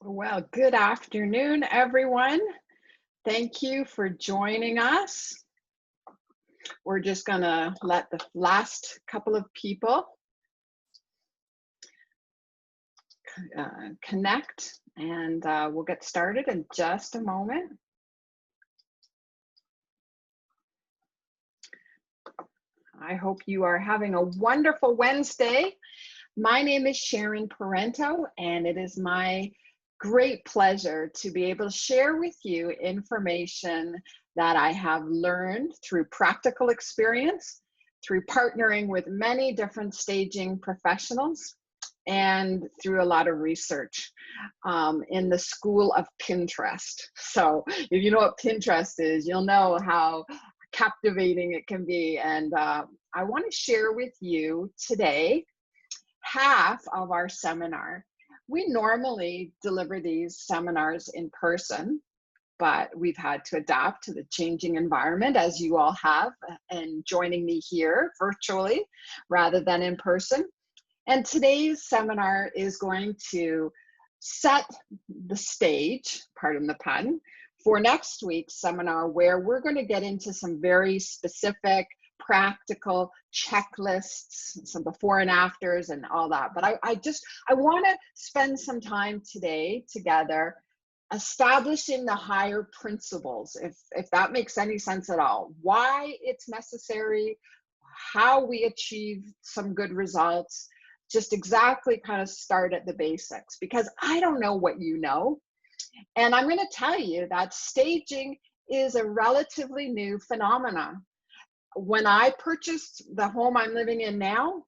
Well, good afternoon, everyone. Thank you for joining us. We're just going to let the last couple of people connect, and we'll get started in just a moment. I hope you are having a wonderful Wednesday. My name is Sharon Parenteau, and it is my great pleasure to be able to share with you information that I have learned through practical experience, through partnering with many different staging professionals, and through a lot of research in the school of Pinterest. So if you know what Pinterest is, you'll know how captivating it can be. And I want to share with you today half of our seminar. We normally deliver these seminars in person, but we've had to adapt to the changing environment, as you all have, and joining me here virtually rather than in person. And today's seminar is going to set the stage, pardon the pun, for next week's seminar, where we're going to get into some very specific practical checklists, some before and afters and all that. But I want to spend some time today together establishing the higher principles, if that makes any sense at all, why it's necessary, how we achieve some good results, just exactly kind of start at the basics, because I don't know what you know. And I'm going to tell you that staging is a relatively new phenomenon. When I purchased the home I'm living in now,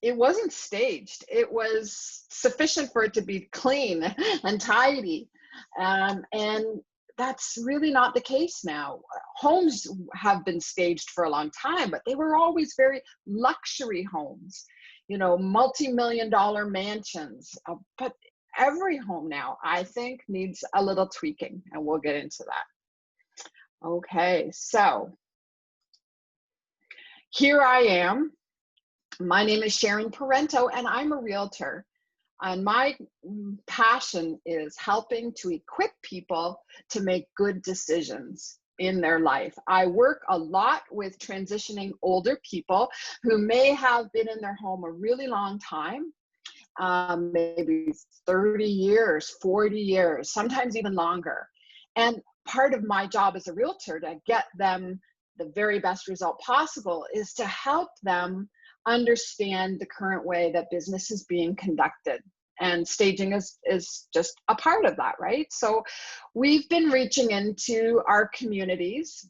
it wasn't staged. It was sufficient for it to be clean and tidy. And that's really not the case now. Homes have been staged for a long time, but they were always very luxury homes, you know, multi-million-dollar mansions. But every home now, I think, needs a little tweaking, and we'll get into that. Okay, so here I am. My name is Sharon Parenteau, and I'm a realtor. And my passion is helping to equip people to make good decisions in their life. I work a lot with transitioning older people who may have been in their home a really long time, maybe 30 years, 40 years, sometimes even longer. And part of my job as a realtor to get them the very best result possible is to help them understand the current way that business is being conducted. And staging is just a part of that, right? So we've been reaching into our communities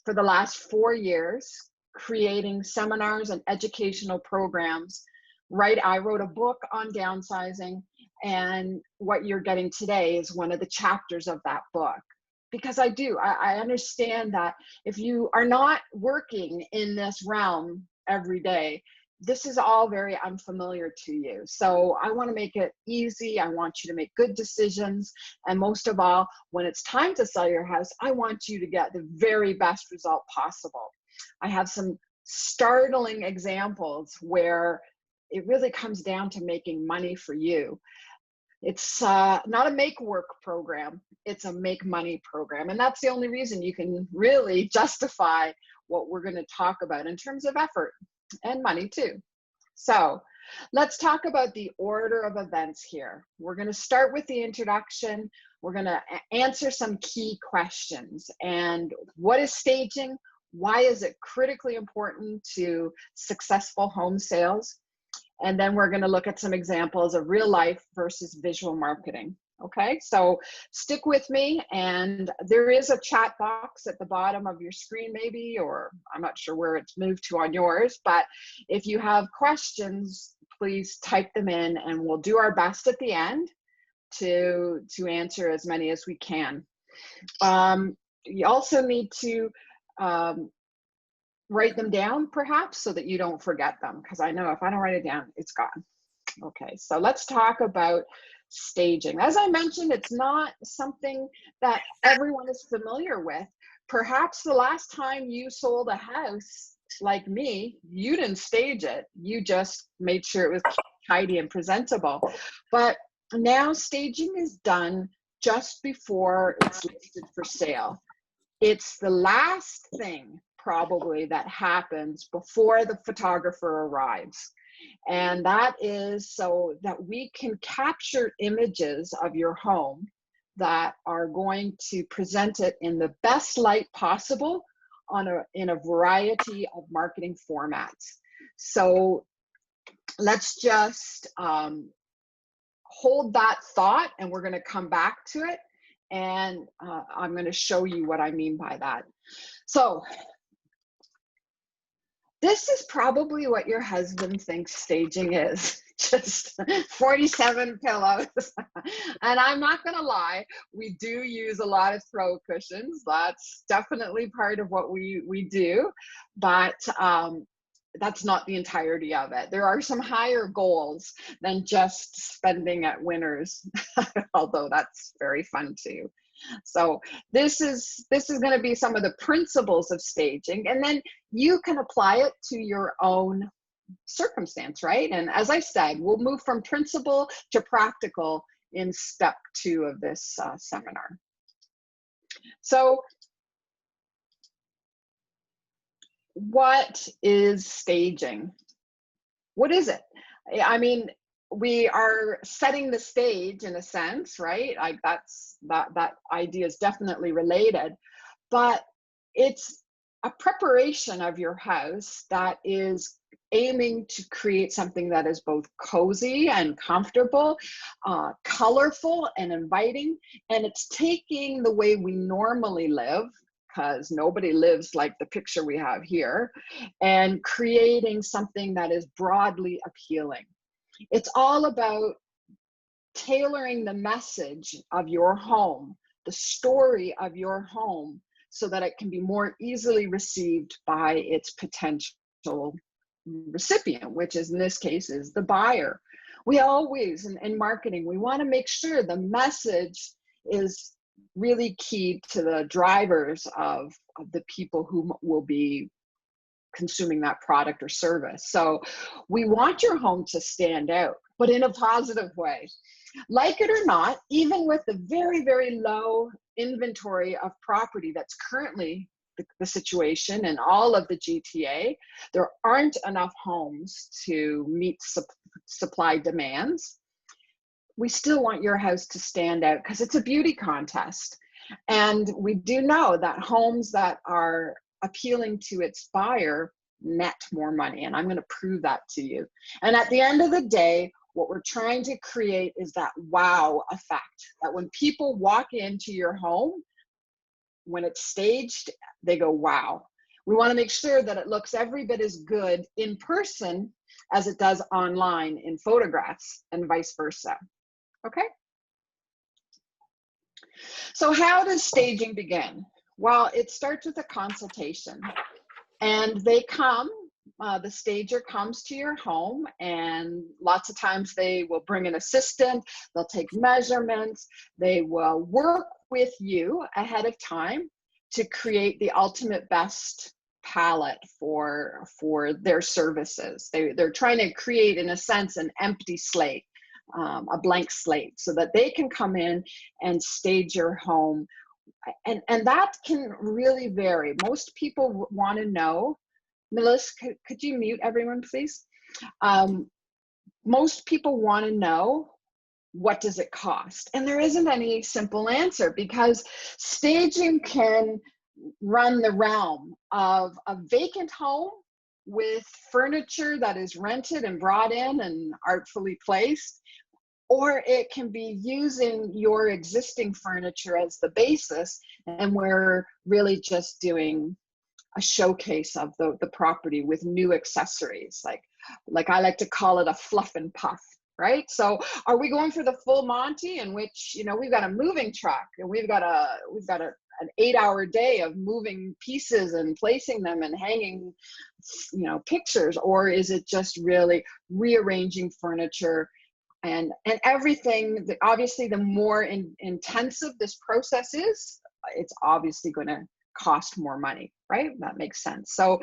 for the last 4 years, creating seminars and educational programs. Right, I wrote a book on downsizing, and what you're getting today is one of the chapters of that book. Because I understand that if you are not working in this realm every day, this is all very unfamiliar to you. So I want to make it easy. I want you to make good decisions. And most of all, when it's time to sell your house, I want you to get the very best result possible. I have some startling examples where it really comes down to making money for you. It's not a make work program, it's a make money program. And that's the only reason you can really justify what we're going to talk about in terms of effort and money too. So let's talk about the order of events here. We're going to start with the introduction. We're going to answer some key questions. And what is staging? Why is it critically important to successful home sales? And then we're going to look at some examples of real life versus visual marketing. Okay, so stick with me, and there is a chat box at the bottom of your screen maybe, or I'm not sure where it's moved to on yours, but if you have questions, please type them in, and we'll do our best at the end to answer as many as we can. You also need to write them down perhaps so that you don't forget them, because I know if I don't write it down, it's gone. Okay, so let's talk about staging. As I mentioned, it's not something that everyone is familiar with. Perhaps the last time you sold a house, like me, you didn't stage it. You just made sure it was tidy and presentable. But Now staging is done just before it's listed for sale. It's the last thing probably that happens before the photographer arrives. And that is so that we can capture images of your home that are going to present it in the best light possible in a variety of marketing formats. So let's just hold that thought, and we're going to come back to it. And I'm going to show you what I mean by that. So this is probably what your husband thinks staging is. Just 47 pillows. And I'm not going to lie, we do use a lot of throw cushions. That's definitely part of what we do. But that's not the entirety of it. There are some higher goals than just spending at Winners, although that's very fun too. So this is going to be some of the principles of staging, and then you can apply it to your own circumstance, right? And as I said, we'll move from principle to practical in step 2 of this seminar. So what is staging? What is it? I mean, we are setting the stage in a sense, right? Like that idea is definitely related, but it's a preparation of your house that is aiming to create something that is both cozy and comfortable, colorful and inviting, and it's taking the way we normally live, because nobody lives like the picture we have here, and creating something that is broadly appealing. It's all about tailoring the message of your home, the story of your home, so that it can be more easily received by its potential recipient, which is in this case is the buyer. We always, in marketing, we want to make sure the message is really key to the drivers of the people who will be consuming that product or service. So we want your home to stand out, but in a positive way. Like it or not, even with the very, very low inventory of property that's currently the situation in all of the GTA, there aren't enough homes to meet supply demands. We still want your house to stand out because it's a beauty contest. And we do know that homes that are appealing to its buyer net more money. And I'm going to prove that to you. And at the end of the day, what we're trying to create is that wow effect, that when people walk into your home, when it's staged, they go, wow. We want to make sure that it looks every bit as good in person as it does online in photographs, and vice versa. Okay? So how does staging begin? Well, it starts with a consultation, and they come, the stager comes to your home, and lots of times they will bring an assistant, they'll take measurements, they will work with you ahead of time to create the ultimate best palette for their services. They're trying to create, in a sense, an empty slate. A blank slate, so that they can come in and stage your home. And that can really vary. Most people want to know, Melissa, could you mute everyone, please? Most people want to know, what does it cost? And there isn't any simple answer, because staging can run the realm of a vacant home with furniture that is rented and brought in and artfully placed, or it can be using your existing furniture as the basis, and we're really just doing a showcase of the property with new accessories, like I like to call it a fluff and puff, right? So are we going for the full Monty, in which, you know, we've got a moving truck and we've got an 8-hour day of moving pieces and placing them and hanging, you know, pictures? Or is it just really rearranging furniture and everything? Obviously, the more intensive this process is, it's obviously going to cost more money, right? That makes sense. So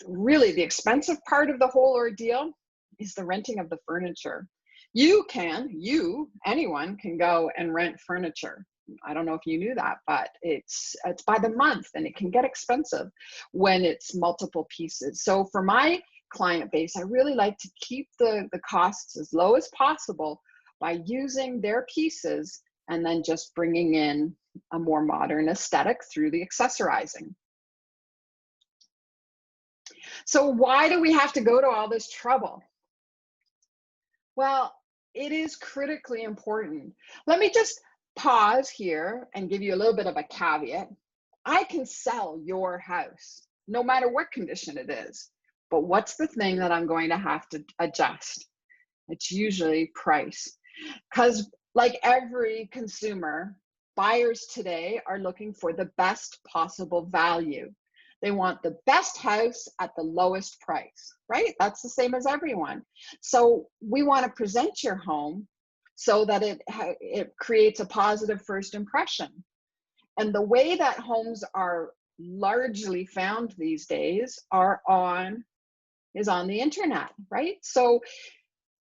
really the expensive part of the whole ordeal is the renting of the furniture. Anyone can go and rent furniture. I don't know if you knew that, but it's by the month, and it can get expensive when it's multiple pieces. So for my client base, I really like to keep the costs as low as possible by using their pieces and then just bringing in a more modern aesthetic through the accessorizing. So why do we have to go to all this trouble? Well, it is critically important. Let me just pause here and give you a little bit of a caveat. I can sell your house, no matter what condition it is. But what's the thing that I'm going to have to adjust? It's usually price. Because like every consumer, buyers today are looking for the best possible value. They want the best house at the lowest price, right? That's the same as everyone. So we want to present your home so that it creates a positive first impression. And the way that homes are largely found these days is on the internet, right? So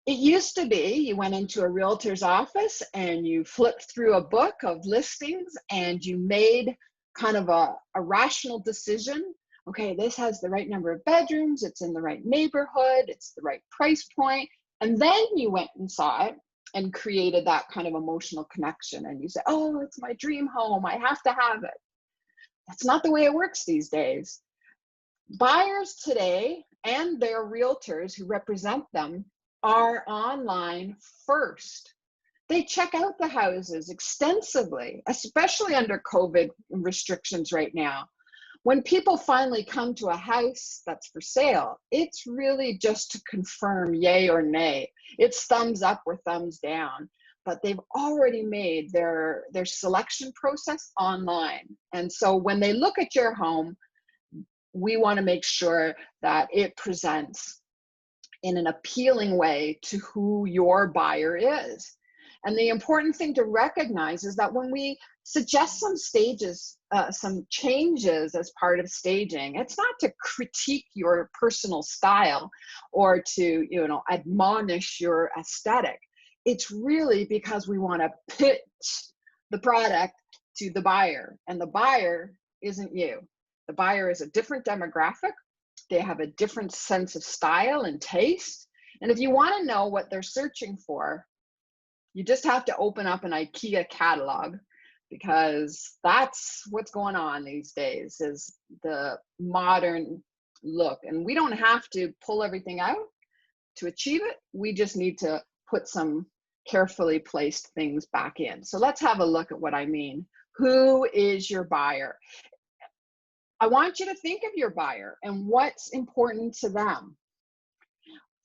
it used to be you went into a realtor's office and you flipped through a book of listings and you made kind of a rational decision. Okay, this has the right number of bedrooms, it's in the right neighborhood, it's the right price point. And then you went and saw it and created that kind of emotional connection. And you said, oh, it's my dream home, I have to have it. That's not the way it works these days. Buyers today and their realtors who represent them are online first. They check out the houses extensively, especially under COVID restrictions right now. When people finally come to a house that's for sale, it's really just to confirm yay or nay. It's thumbs up or thumbs down, but they've already made their selection process online. And so when they look at your home, we want to make sure that it presents in an appealing way to who your buyer is. And the important thing to recognize is that when we suggest some changes as part of staging, it's not to critique your personal style or to, admonish your aesthetic. It's really because we want to pitch the product to the buyer, and the buyer isn't you. The buyer is a different demographic. They have a different sense of style and taste. And if you want to know what they're searching for, you just have to open up an IKEA catalog, because that's what's going on these days, is the modern look. And we don't have to pull everything out to achieve it. We just need to put some carefully placed things back in. So let's have a look at what I mean. Who is your buyer? I want you to think of your buyer and what's important to them.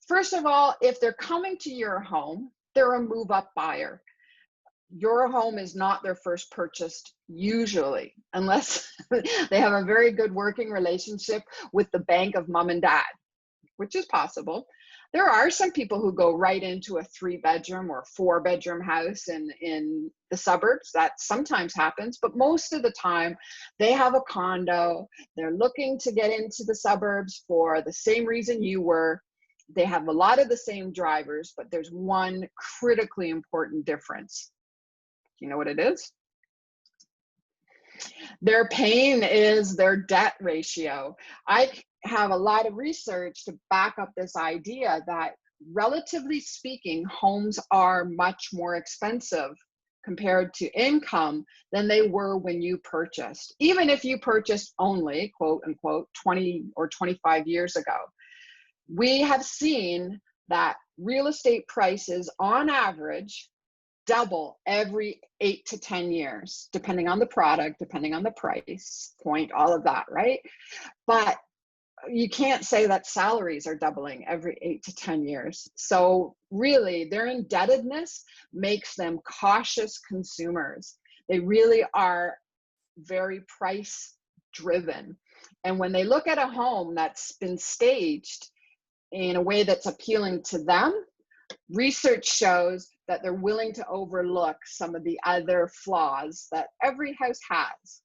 First of all, if they're coming to your home, they're a move-up buyer. Your home is not their first purchase, usually, unless they have a very good working relationship with the bank of mom and dad, which is possible. There are some people who go right into a 3-bedroom or 4-bedroom house in the suburbs. That sometimes happens, but most of the time they have a condo. They're looking to get into the suburbs for the same reason you were. They have a lot of the same drivers, but there's one critically important difference. Do you know what it is? Their pain is their debt ratio. I have a lot of research to back up this idea that, relatively speaking, homes are much more expensive compared to income than they were when you purchased. Even if you purchased only, quote unquote, 20 or 25 years ago. We have seen that real estate prices on average double every 8 to 10 years, depending on the product, depending on the price point, all of that, right? But you can't say that salaries are doubling every 8 to 10 years. So really, their indebtedness makes them cautious consumers. They really are very price driven. And when they look at a home that's been staged in a way that's appealing to them, research shows that they're willing to overlook some of the other flaws that every house has.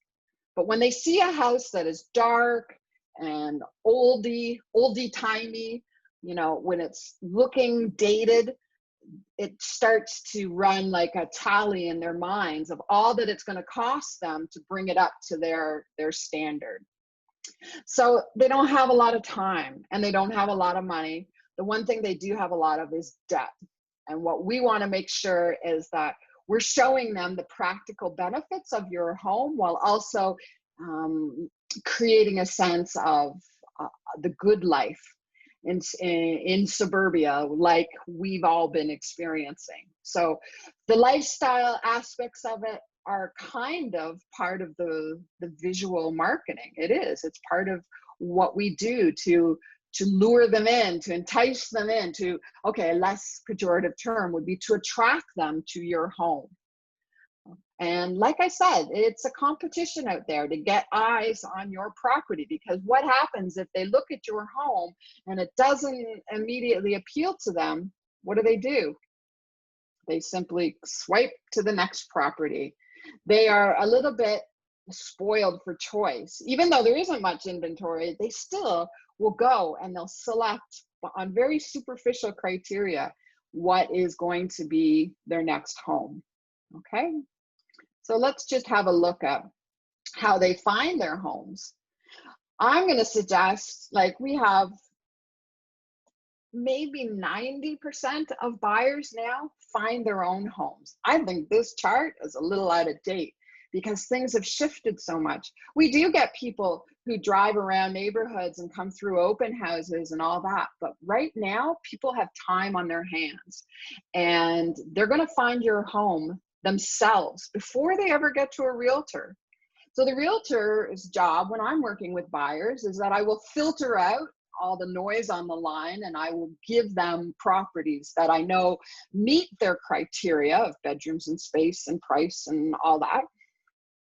But when they see a house that is dark and oldie-timey, when it's looking dated, it starts to run like a tally in their minds of all that it's going to cost them to bring it up to their standard. So they don't have a lot of time and they don't have a lot of money. The one thing they do have a lot of is debt. And what we want to make sure is that we're showing them the practical benefits of your home while also creating a sense of the good life in suburbia, like we've all been experiencing. So the lifestyle aspects of it are kind of part of the visual marketing. It's part of what we do to lure them in, to entice them in, to, okay, a less pejorative term would be to attract them to your home. And like I said, it's a competition out there to get eyes on your property, because what happens if they look at your home and it doesn't immediately appeal to them? What do? They simply swipe to the next property. They are a little bit spoiled for choice. Even though there isn't much inventory, they still will go and they'll select on very superficial criteria what is going to be their next home. Okay, so let's just have a look at how they find their homes. I'm going to suggest, like, we have maybe 90% of buyers now find their own homes. I think this chart is a little out of date because things have shifted so much. We do get people who drive around neighborhoods and come through open houses and all that, but right now people have time on their hands and they're going to find your home themselves before they ever get to a realtor. So the realtor's job when I'm working with buyers is that I will filter out all the noise on the line and I will give them properties that I know meet their criteria of bedrooms and space and price and all that.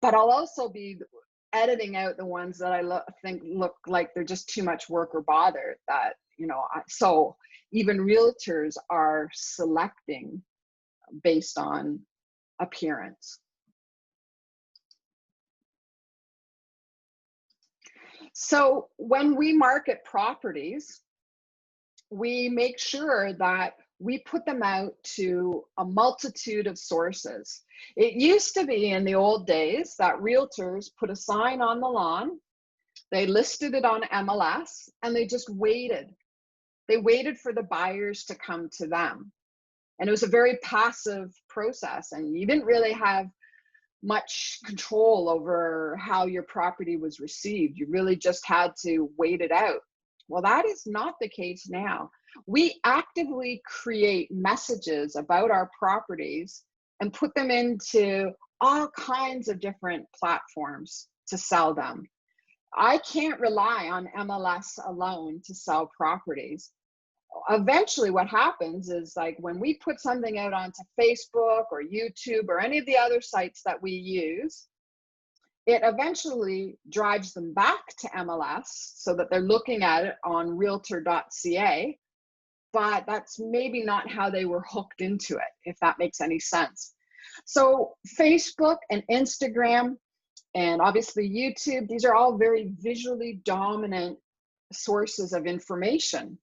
But I'll also be editing out the ones that I think look like they're just too much work or bother, that, you know, so even realtors are selecting based on appearance. So when we market properties, we make sure that we put them out to a multitude of sources. It used to be in the old days that realtors put a sign on the lawn, they listed it on MLS, and they just waited. They waited for the buyers to come to them. And it was a very passive process, and you didn't really have much control over how your property was received. You really just had to wait it out. Well, that is not the case now. We actively create messages about our properties and put them into all kinds of different platforms to sell them. I can't rely on MLS alone to sell properties. Eventually what happens is, like, when we put something out onto Facebook or YouTube or any of the other sites that we use, it eventually drives them back to MLS so that they're looking at it on realtor.ca, but that's maybe not how they were hooked into it, if that makes any sense. So Facebook and Instagram and obviously YouTube, these are all very visually dominant sources of information.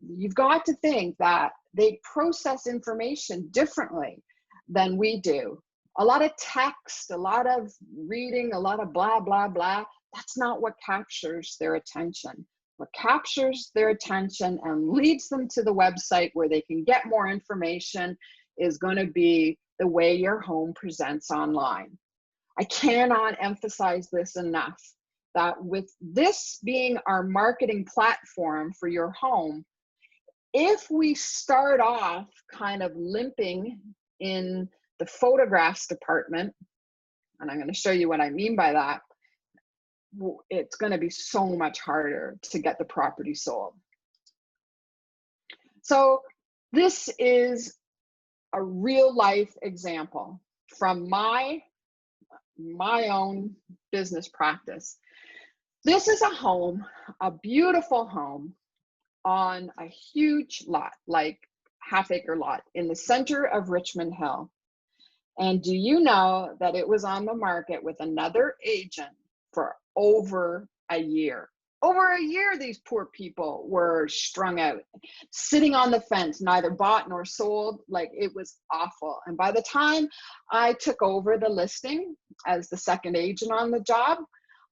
You've got to think that they process information differently than we do. A lot of text, a lot of reading, a lot of blah, blah, blah. That's not what captures their attention. What captures their attention and leads them to the website where they can get more information is going to be the way your home presents online. I cannot emphasize this enough, that with this being our marketing platform for your home, if we start off kind of limping in the photographs department, and I'm going to show you what I mean by that, it's going to be so much harder to get the property sold. So this is a real life example from my own business practice. This is a home, a beautiful home on a huge lot, like half-acre lot in the center of Richmond Hill. And do you know that it was on the market with another agent for over a year? Over a year, these poor people were strung out, sitting on the fence, neither bought nor sold. Like, it was awful. And by the time I took over the listing as the second agent on the job,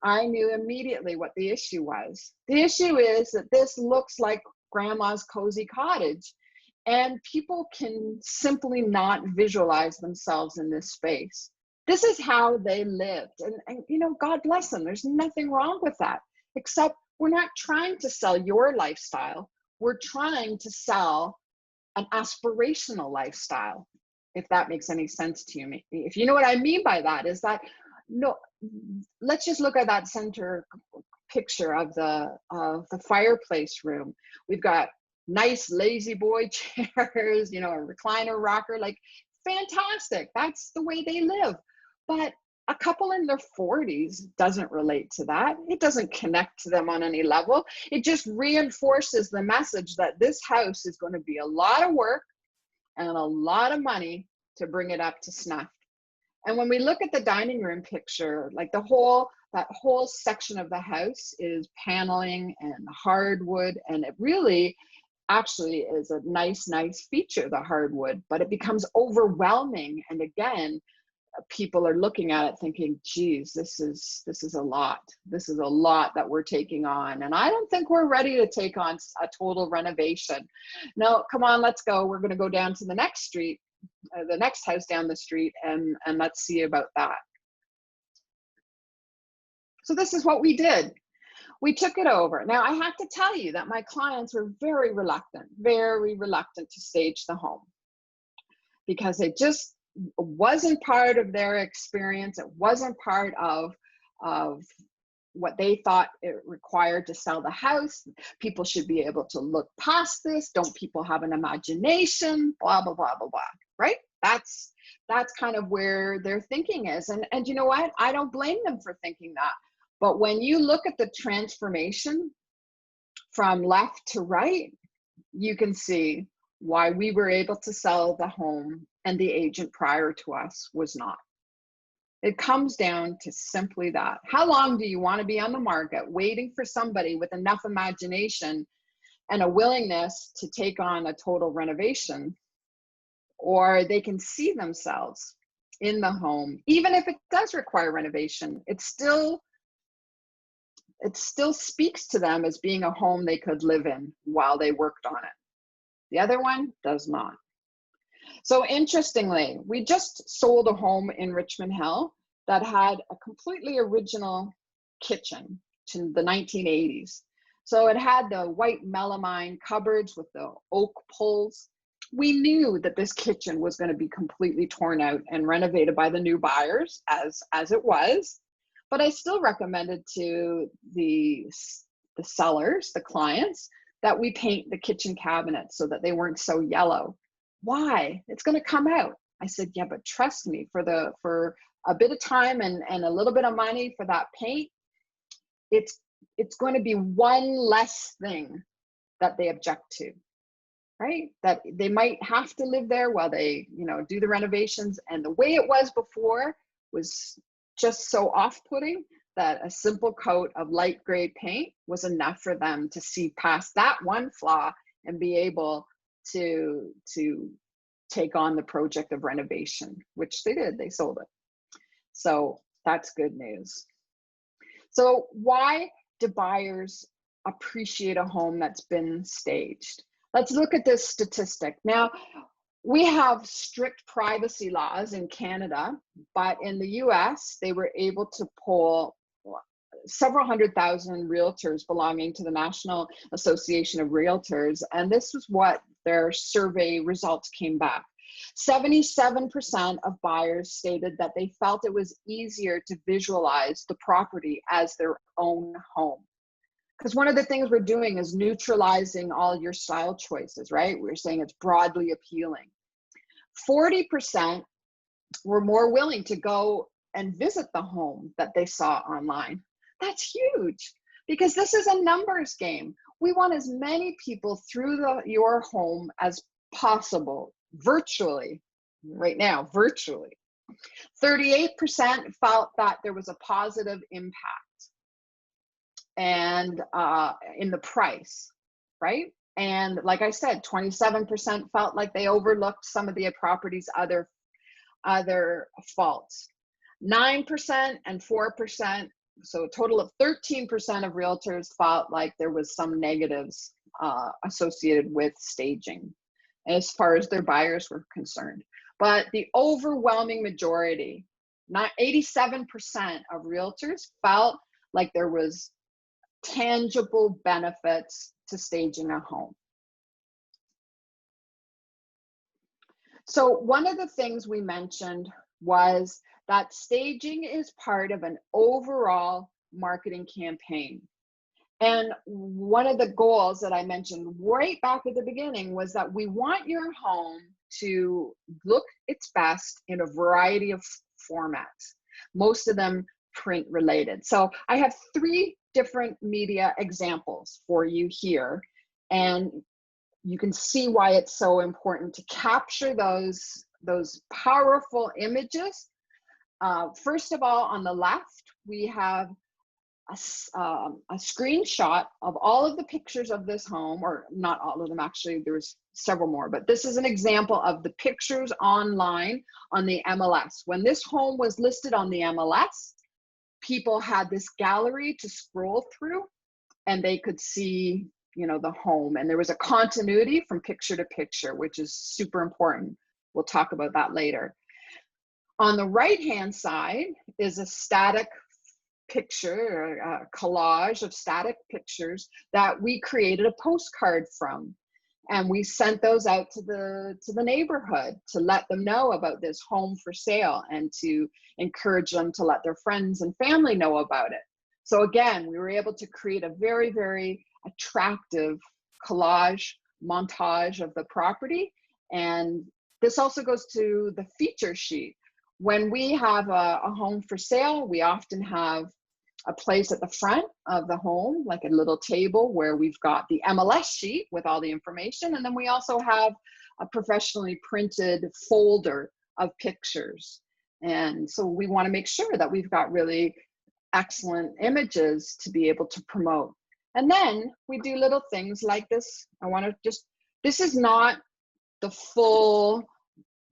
I knew immediately what the issue was. The issue is that this looks like grandma's cozy cottage, and people can simply not visualize themselves in this space. This is how they lived. And you know, God bless them. There's nothing wrong with that, except we're not trying to sell your lifestyle. We're trying to sell an aspirational lifestyle, if that makes any sense to you. If you know what I mean by that, is that, no, let's just look at that center picture of the fireplace room. We've got nice lazy boy chairs, you know, a recliner rocker, like, fantastic. That's the way they live. But a couple in their 40s doesn't relate to that. It doesn't connect to them on any level. It just reinforces the message that this house is going to be a lot of work and a lot of money to bring it up to snuff. And when we look at the dining room picture, like that whole section of the house is paneling and hardwood, and it really actually is a nice feature, the hardwood, but it becomes overwhelming. And again, people are looking at it thinking, geez, this is a lot. This is a lot that we're taking on. And I don't think we're ready to take on a total renovation. No, come on, let's go. We're going to go down to the next street, the next house down the street, and let's see about that. So this is what we did. We took it over. Now, I have to tell you that my clients were very reluctant to stage the home, because it just wasn't part of their experience. It wasn't part of what they thought it required to sell the house. People should be able to look past this. Don't people have an imagination? Blah, blah, blah, blah, blah, right? That's kind of where their thinking is. And you know what? I don't blame them for thinking that. But when you look at the transformation from left to right, you can see why we were able to sell the home and the agent prior to us was not. It comes down to simply that. How long do you want to be on the market waiting for somebody with enough imagination and a willingness to take on a total renovation, or they can see themselves in the home, even if it does require renovation? It still speaks to them as being a home they could live in while they worked on it. The other one does not. So interestingly, we just sold a home in Richmond Hill that had a completely original kitchen to the 1980s. So it had the white melamine cupboards with the oak pulls. We knew that this kitchen was going to be completely torn out and renovated by the new buyers, as it was. But I still recommended to the sellers, the clients, that we paint the kitchen cabinets so that they weren't so yellow. Why? It's going to come out. I said, yeah, but trust me, for a bit of time and a little bit of money for that paint, it's going to be one less thing that they object to, right? That they might have to live there while they, do the renovations. And the way it was before was just so off-putting that a simple coat of light gray paint was enough for them to see past that one flaw and be able to take on the project of renovation, which they did. They sold it. So that's good news. So why do buyers appreciate a home that's been staged? Let's look at this statistic. Now, we have strict privacy laws in Canada, but in the US, they were able to poll several 100,000 realtors belonging to the National Association of Realtors, and this was what their survey results came back. 77% of buyers stated that they felt it was easier to visualize the property as their own home. Because one of the things we're doing is neutralizing all your style choices, right? We're saying it's broadly appealing. 40% were more willing to go and visit the home that they saw online. That's huge, because this is a numbers game. We want as many people through your home as possible, virtually, right now, virtually. 38% felt that there was a positive impact. and in the price, right? And like I said, 27% felt like they overlooked some of the property's other faults. 9% and 4%, so a total of 13% of realtors felt like there was some negatives associated with staging as far as their buyers were concerned. But the overwhelming majority, not 87% of realtors felt like there was tangible benefits to staging a home. So one of the things we mentioned was that staging is part of an overall marketing campaign. And one of the goals that I mentioned right back at the beginning was that we want your home to look its best in a variety of formats, most of them print related. So I have 3 different media examples for you here, and you can see why it's so important to capture those powerful images. First of all, on the left, we have a screenshot of all of the pictures of this home, or not all of them, actually, there's several more, but this is an example of the pictures online on the MLS. When this home was listed on the MLS, people had this gallery to scroll through, and they could see, you know, the home, and there was a continuity from picture to picture, which is super important. We'll talk about that later. On the right-hand side is a static picture, a collage of static pictures that we created a postcard from, and we sent those out to the neighborhood to let them know about this home for sale and to encourage them to let their friends and family know about it. So again, we were able to create a very, very attractive collage montage of the property. And this also goes to the feature sheet. When we have a home for sale, we often have a place at the front of the home, like a little table where we've got the MLS sheet with all the information. And then we also have a professionally printed folder of pictures. And so we want to make sure that we've got really excellent images to be able to promote. And then we do little things like this. This is not the full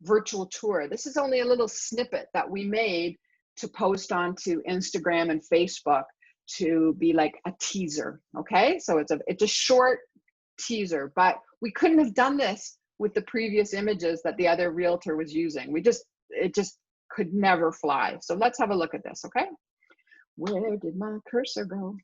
virtual tour. This is only a little snippet that we made to post onto Instagram and Facebook to be like a teaser, okay? So it's a short teaser, but we couldn't have done this with the previous images that the other realtor was using. It just could never fly. So let's have a look at this, okay? Where did my cursor go?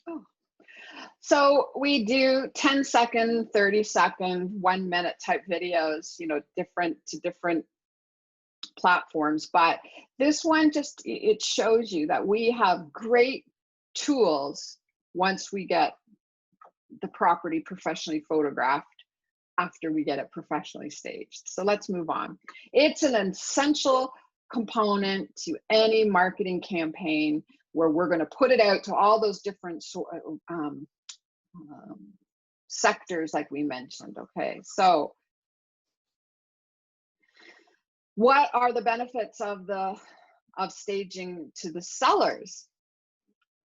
Oh. So we do 10-second, 30-second, 1-minute type videos, you know, different platforms. But this one it shows you that we have great tools once we get the property professionally photographed after we get it professionally staged. So let's move on. It's an essential component to any marketing campaign where we're going to put it out to all those different sectors like we mentioned. Okay, so what are the benefits of staging to the sellers?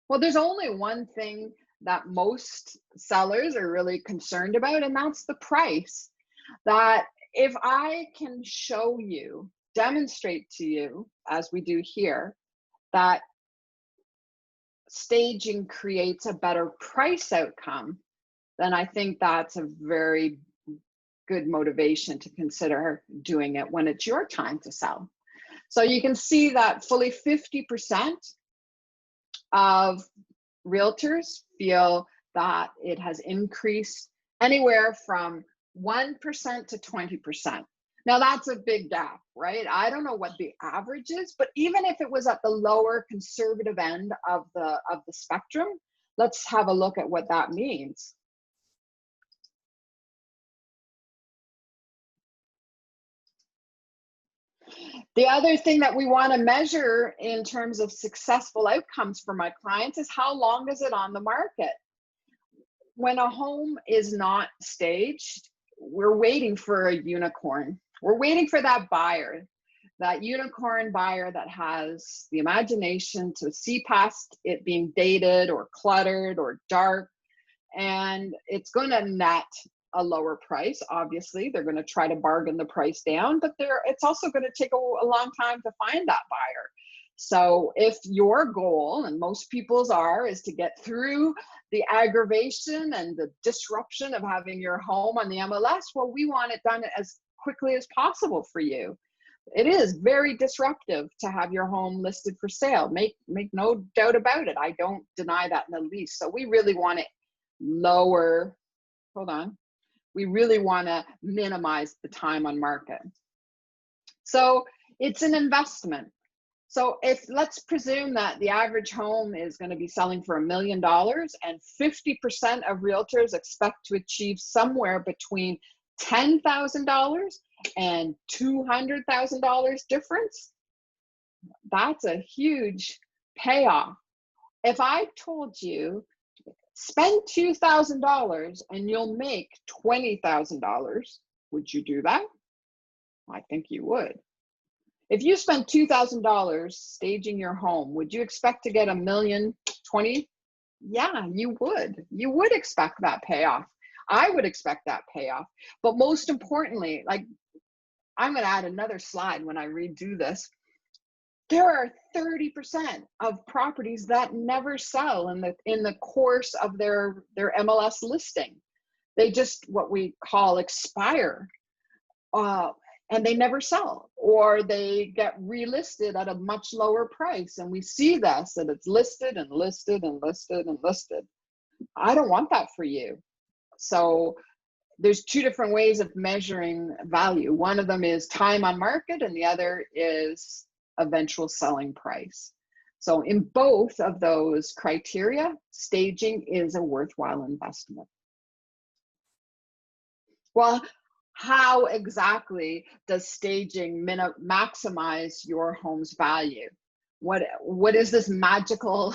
Well, there's only one thing that most sellers are really concerned about, and that's the price. That if I can show you, demonstrate to you, as we do here, that staging creates a better price outcome, then I think that's a very good motivation to consider doing it when it's your time to sell. So you can see that fully 50% of realtors feel that it has increased anywhere from 1% to 20%. Now that's a big gap, right? I don't know what the average is, but even if it was at the lower conservative end of the spectrum, let's have a look at what that means. The other thing that we want to measure in terms of successful outcomes for my clients is how long is it on the market? When a home is not staged, we're waiting for a unicorn. We're waiting for that buyer, that unicorn buyer that has the imagination to see past it being dated or cluttered or dark. And it's going to net a lower price. Obviously, they're going to try to bargain the price down, but it's also going to take a long time to find that buyer. So if your goal, and most people's is to get through the aggravation and the disruption of having your home on the MLS, well, we want it done as quickly as possible for you. It is very disruptive to have your home listed for sale. Make no doubt about it. I don't deny that in the least. So we really want to lower, we really want to minimize the time on market. So it's an investment. So let's presume that the average home is going to be selling for $1 million and 50% of realtors expect to achieve somewhere between $10,000 and $200,000 difference. That's a huge payoff. If I told you, spend $2,000 and you'll make $20,000, would you do that? I think you would. If you spend $2,000 staging your home, would you expect to get $1,020,000? Yeah, you would. You would expect that payoff. I would expect that payoff. But most importantly, like, I'm going to add another slide when I redo this. There are 30% of properties that never sell in the course of their MLS listing. They just, what we call, expire. And they never sell, or they get relisted at a much lower price. And we see this, and it's listed and listed and listed and listed. I don't want that for you. So there's two different ways of measuring value. One of them is time on market, and the other is eventual selling price. So in both of those criteria, staging is a worthwhile investment. Well, how exactly does staging maximize your home's value? What is this magical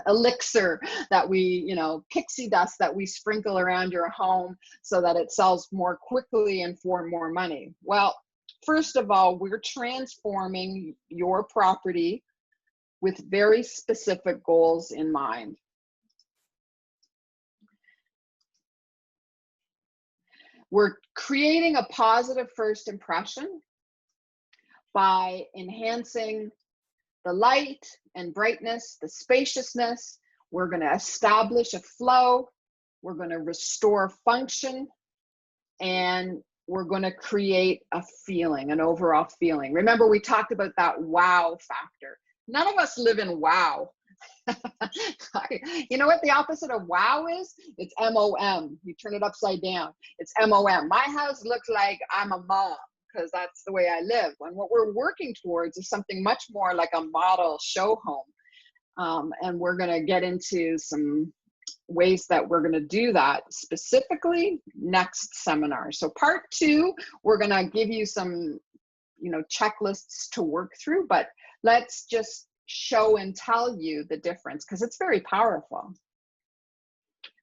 elixir that we, pixie dust that we sprinkle around your home so that it sells more quickly and for more money? Well, first of all, we're transforming your property with very specific goals in mind. We're creating a positive first impression by enhancing the light and brightness, the spaciousness. We're going to establish a flow. We're going to restore function. And we're going to create a feeling, an overall feeling. Remember, we talked about that wow factor. None of us live in wow. You know what the opposite of wow is? It's MOM. You turn it upside down. It's MOM. My house looks like I'm a mom because that's the way I live. And what we're working towards is something much more like a model show home. And we're going to get into some ways that we're going to do that specifically next seminar. So part 2, we're going to give you some, checklists to work through, but let's just show and tell you the difference because it's very powerful.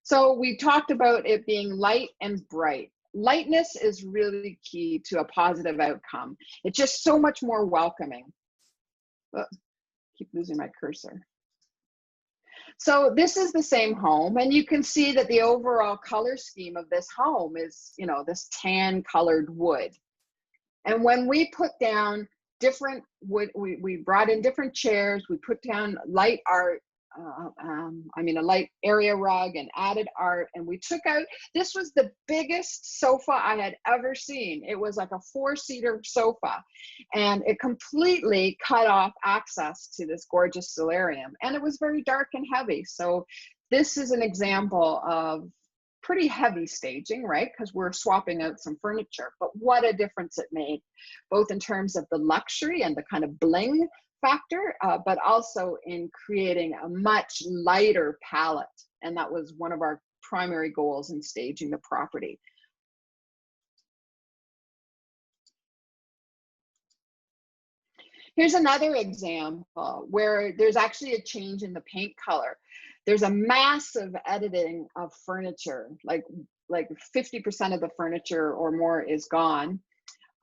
So we talked about it being light and bright. Lightness is really key to a positive outcome. It's just so much more welcoming. Oh, keep losing my cursor. So this is the same home, and you can see that the overall color scheme of this home is, this tan colored wood. And when we put down different wood, we brought in different chairs, we put down light art a light area rug and added art. And we took out, this was the biggest sofa I had ever seen. It was like a 4-seater sofa, and it completely cut off access to this gorgeous solarium. And it was very dark and heavy. So this is an example of pretty heavy staging, right? Because we're swapping out some furniture, but what a difference it made, both in terms of the luxury and the kind of bling factor, but also in creating a much lighter palette. And that was one of our primary goals in staging the property. Here's another example where there's actually a change in the paint color. There's a massive editing of furniture, like 50% of the furniture or more is gone.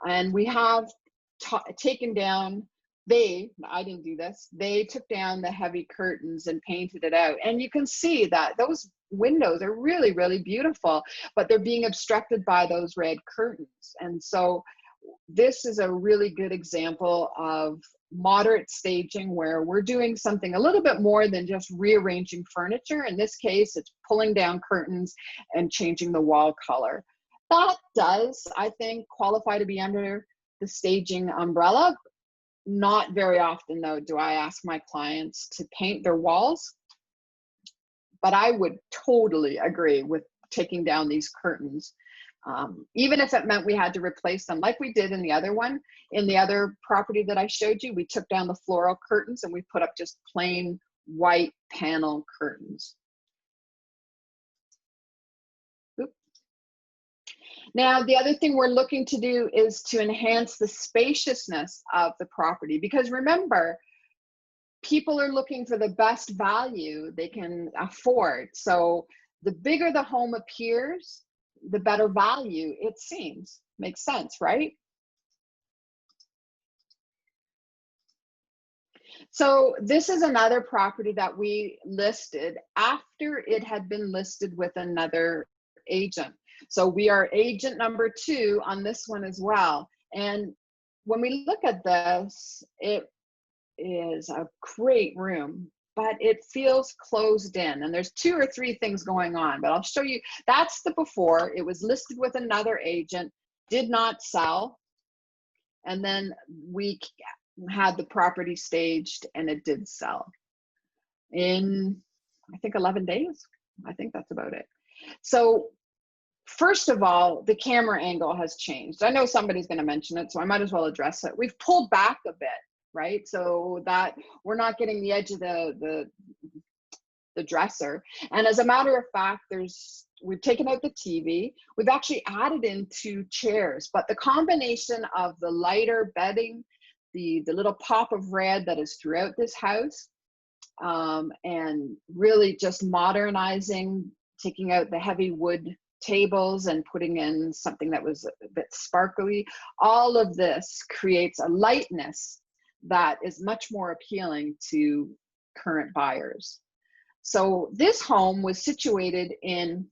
And we have taken down, I didn't do this, they took down the heavy curtains and painted it out. And you can see that those windows are really, really beautiful, but they're being obstructed by those red curtains. And so this is a really good example of moderate staging where we're doing something a little bit more than just rearranging furniture. In this case, it's pulling down curtains and changing the wall color. That does, I think, qualify to be under the staging umbrella. Not very often, though, do I ask my clients to paint their walls, but I would totally agree with taking down these curtains. Even if it meant we had to replace them, like we did in the other one. In the other property that I showed you, we took down the floral curtains and we put up just plain white panel curtains. Oop. Now, the other thing we're looking to do is to enhance the spaciousness of the property, because remember, people are looking for the best value they can afford. So the bigger the home appears, the better value it seems. Makes sense, right? So this is another property that we listed after it had been listed with another agent. So we are agent number 2 on this one as well. And when we look at this, it is a great room, but it feels closed in, and there's 2 or 3 things going on, but I'll show you. That's the before. It was listed with another agent, did not sell, and then we had the property staged and it did sell in, I think, 11 days. I think that's about it. So first of all, the camera angle has changed. I know somebody's going to mention it, so I might as well address it. We've pulled back a bit, right? So that we're not getting the edge of the dresser. And as a matter of fact, we've taken out the TV. We've actually added in 2 chairs, but the combination of the lighter bedding, the little pop of red that is throughout this house, and really just modernizing, taking out the heavy wood tables and putting in something that was a bit sparkly, all of this creates a lightness that is much more appealing to current buyers. So this home was situated in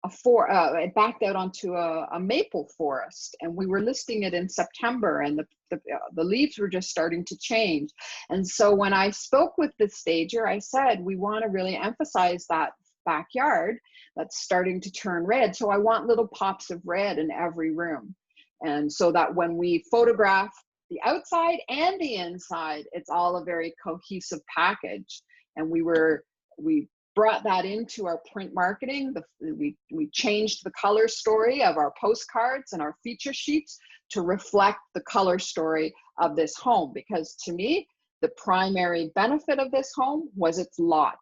it backed out onto a maple forest, and we were listing it in September, and the leaves were just starting to change. And so when I spoke with the stager, I said, we want to really emphasize that backyard that's starting to turn red. So I want little pops of red in every room. And so that when we photograph the outside and the inside, it's all a very cohesive package. And we brought that into our print marketing. We changed the color story of our postcards and our feature sheets to reflect the color story of this home, because to me, the primary benefit of this home was its lot.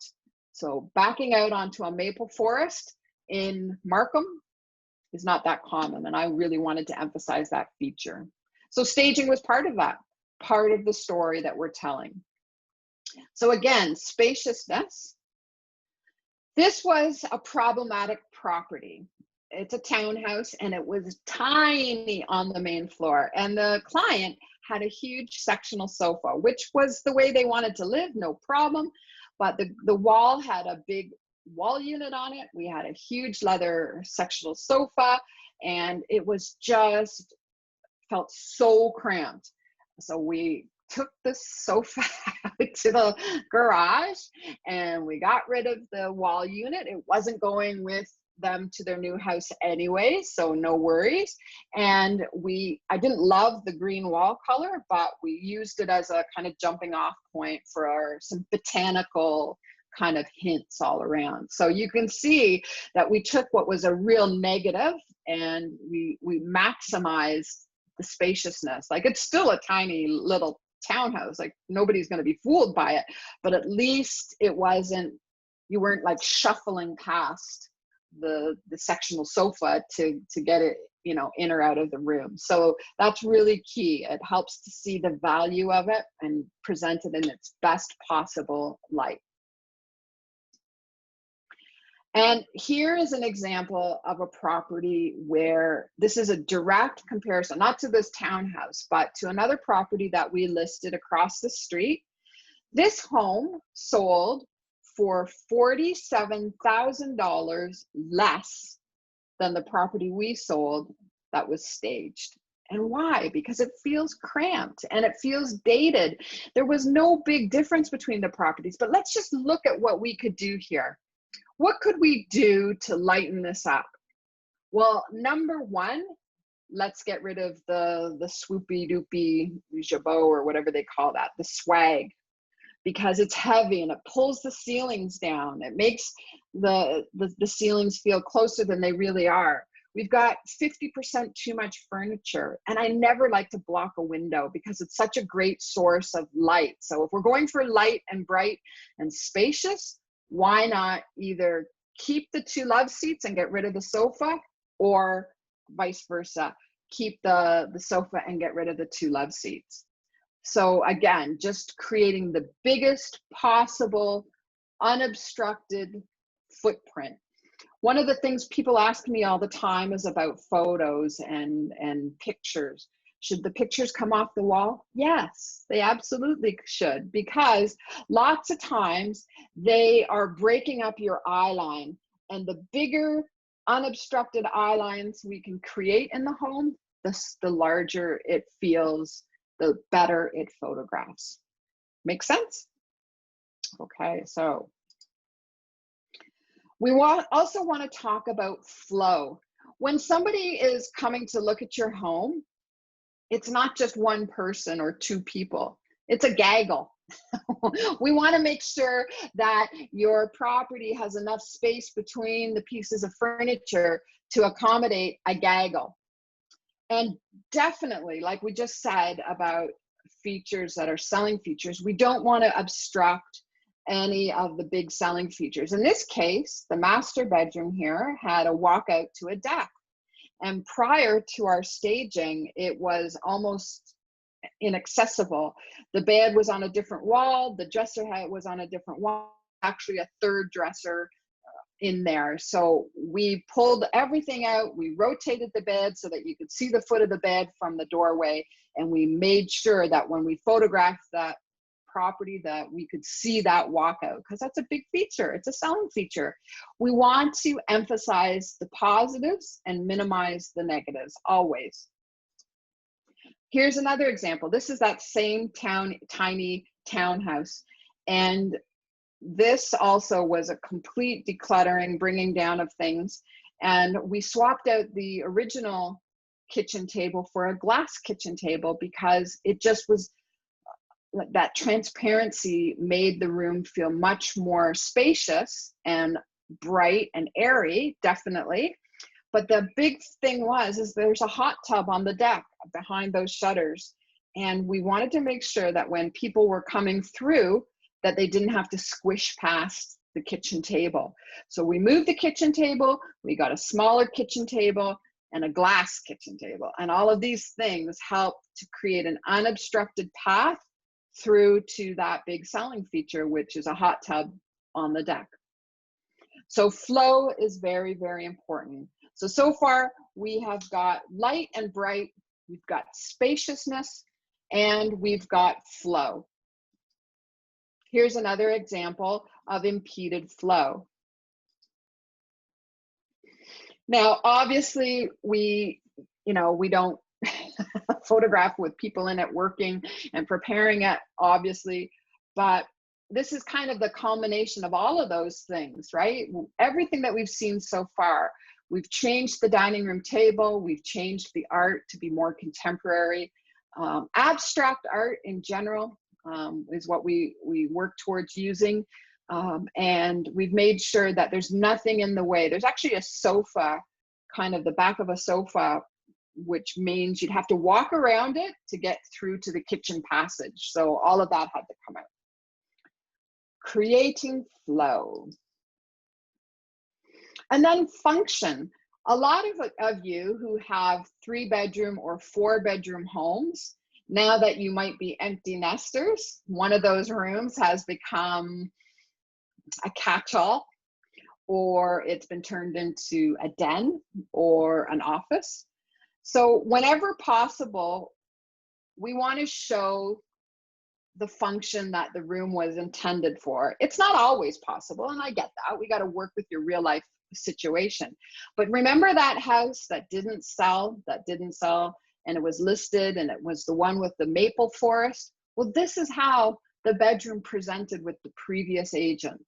So backing out onto a maple forest in Markham is not that common, and I really wanted to emphasize that feature. So staging was part of that, part of the story that we're telling. So again, spaciousness. This was a problematic property. It's a townhouse, and it was tiny on the main floor. And the client had a huge sectional sofa, which was the way they wanted to live, no problem. But the wall had a big wall unit on it. We had a huge leather sectional sofa, and it was just felt so cramped. So we took the sofa out to the garage and we got rid of the wall unit. It wasn't going with them to their new house anyway, so no worries. And I didn't love the green wall color, but we used it as a kind of jumping off point for some botanical kind of hints all around. So you can see that we took what was a real negative and we maximized the spaciousness. Like, it's still a tiny little townhouse, like nobody's going to be fooled by it, but at least it wasn't, you weren't like shuffling past the sectional sofa to get it, you know, in or out of the room. So that's really key. It helps to see the value of it and present it in its best possible light. And here is an example of a property where this is a direct comparison, not to this townhouse, but to another property that we listed across the street. This home sold for $47,000 less than the property we sold that was staged. And why? Because it feels cramped and it feels dated. There was no big difference between the properties, but let's just look at what we could do here. What could we do to lighten this up? Well, number one, let's get rid of the swoopy doopy jabot or whatever they call that, the swag, because it's heavy and it pulls the ceilings down. It makes the ceilings feel closer than they really are. We've got 50% too much furniture, and I never like to block a window because it's such a great source of light. So if we're going for light and bright and spacious, why not either keep the two love seats and get rid of the sofa, or vice versa, keep the sofa and get rid of the two love seats. So again, just creating the biggest possible unobstructed footprint. One of the things people ask me all the time is about photos and pictures. Should the pictures come off the wall? Yes, they absolutely should, because lots of times they are breaking up your eye line, and the bigger unobstructed eye lines we can create in the home, the larger it feels, the better it photographs. Make sense? Okay, so we also want to talk about flow. When somebody is coming to look at your home, it's not just one person or two people, it's a gaggle. We want to make sure that your property has enough space between the pieces of furniture to accommodate a gaggle. And definitely, like we just said about features that are selling features, we don't want to obstruct any of the big selling features. In this case, the master bedroom here had a walkout to a deck. And prior to our staging, it was almost inaccessible. The bed was on a different wall, the dresser was on a different wall, actually a third dresser in there. So we pulled everything out, we rotated the bed so that you could see the foot of the bed from the doorway, and we made sure that when we photographed that property that we could see that walkout, because that's a big feature. It's a selling feature. We want to emphasize the positives and minimize the negatives always. Here's another example. This is that same tiny townhouse, and this also was a complete decluttering, bringing down of things, and we swapped out the original kitchen table for a glass kitchen table because it just was, that transparency made the room feel much more spacious and bright and airy, definitely. But the big thing is there's a hot tub on the deck behind those shutters. And we wanted to make sure that when people were coming through, that they didn't have to squish past the kitchen table. So we moved the kitchen table, we got a smaller kitchen table and a glass kitchen table. And all of these things help to create an unobstructed path through to that big selling feature, which is a hot tub on the deck. So flow is very, very important. So far we have got light and bright, we've got spaciousness, and we've got flow. Here's another example of impeded flow. Now, obviously we don't photograph with people in it working and preparing it, obviously. But this is kind of the culmination of all of those things, right? Everything that we've seen so far. We've changed the dining room table. We've changed the art to be more contemporary. Abstract art in general is what we work towards using. And we've made sure that there's nothing in the way. There's actually a sofa, kind of the back of a sofa, which means you'd have to walk around it to get through to the kitchen passage. So all of that had to come out. Creating flow. And then function. A lot of you who have 3-bedroom or 4-bedroom homes, now that you might be empty nesters, one of those rooms has become a catch-all, or it's been turned into a den or an office. So whenever possible, we want to show the function that the room was intended for. It's not always possible, and I get that. We got to work with your real life situation. But remember that house that didn't sell, and it was listed, and it was the one with the maple forest? Well, this is how the bedroom presented with the previous agent.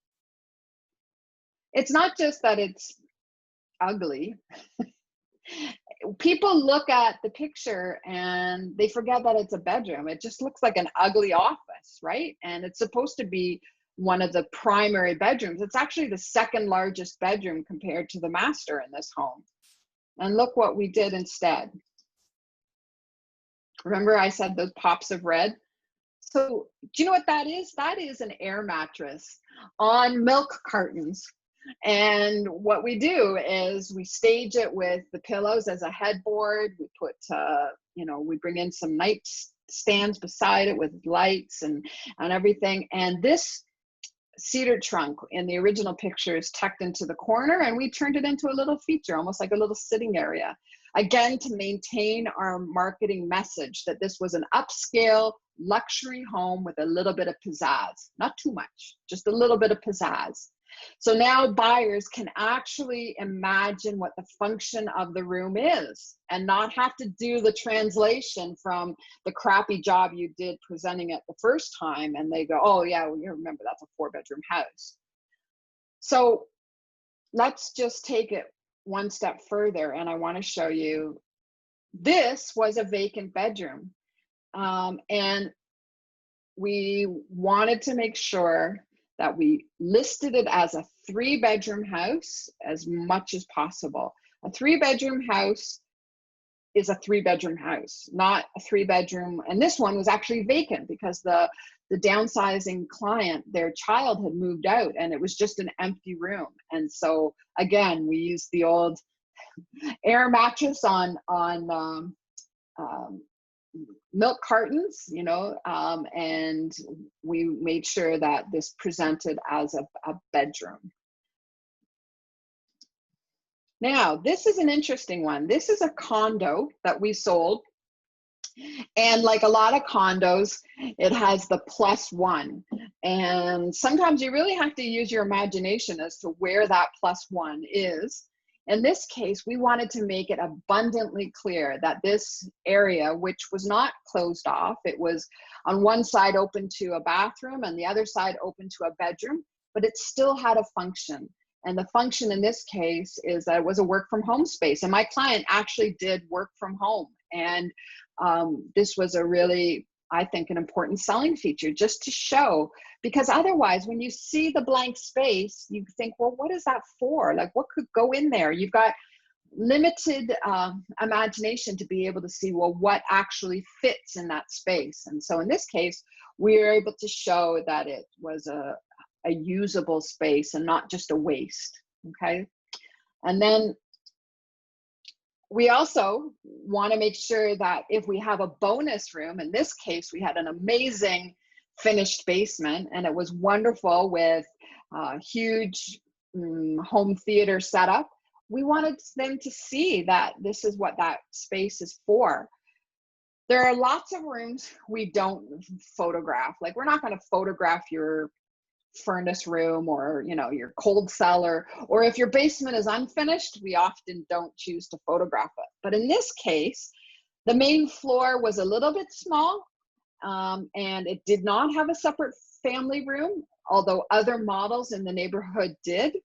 It's not just that it's ugly. People look at the picture and they forget that it's a bedroom. It just looks like an ugly office, right? And it's supposed to be one of the primary bedrooms. It's actually the second largest bedroom compared to the master in this home. And look what we did instead. Remember I said those pops of red? So do you know what that is? That is an air mattress on milk cartons. And what we do is we stage it with the pillows as a headboard. We put, we bring in some nightstands beside it with lights and everything. And this cedar trunk in the original picture is tucked into the corner, and we turned it into a little feature, almost like a little sitting area. Again, to maintain our marketing message that this was an upscale luxury home with a little bit of pizzazz. Not too much, just a little bit of pizzazz. So now buyers can actually imagine what the function of the room is and not have to do the translation from the crappy job you did presenting it the first time, and they go, oh yeah, well, you remember that's a 4-bedroom house. So let's just take it one step further, and I want to show you, this was a vacant bedroom, and we wanted to make sure that we listed it as a 3-bedroom house as much as possible. A 3-bedroom house is a 3-bedroom house, not a 3-bedroom. And this one was actually vacant because the downsizing client, their child had moved out, and it was just an empty room. And so again, we used the old air mattress on milk cartons, and we made sure that this presented as a bedroom. Now, this is an interesting one. This is a condo that we sold. And like a lot of condos, it has the +1. And sometimes you really have to use your imagination as to where that +1 is. In this case, we wanted to make it abundantly clear that this area, which was not closed off, it was on one side open to a bathroom and the other side open to a bedroom, but it still had a function. And the function in this case is that it was a work from home space. And my client actually did work from home. And this was a really, I think, an important selling feature, just to show, because otherwise when you see the blank space, you think, well, what is that for? Like, what could go in there? You've got limited imagination to be able to see, well, what actually fits in that space. And so in this case, we were able to show that it was a usable space and not just a waste, okay? And then we also want to make sure that if we have a bonus room, in this case, we had an amazing finished basement, and it was wonderful with huge home theater setup. We wanted them to see that this is what that space is for. There are lots of rooms we don't photograph. Like, we're not going to photograph your furnace room or your cold cellar, or if your basement is unfinished, we often don't choose to photograph it. But in this case, The main floor was a little bit small, and it did not have a separate family room, although other models in the neighborhood did.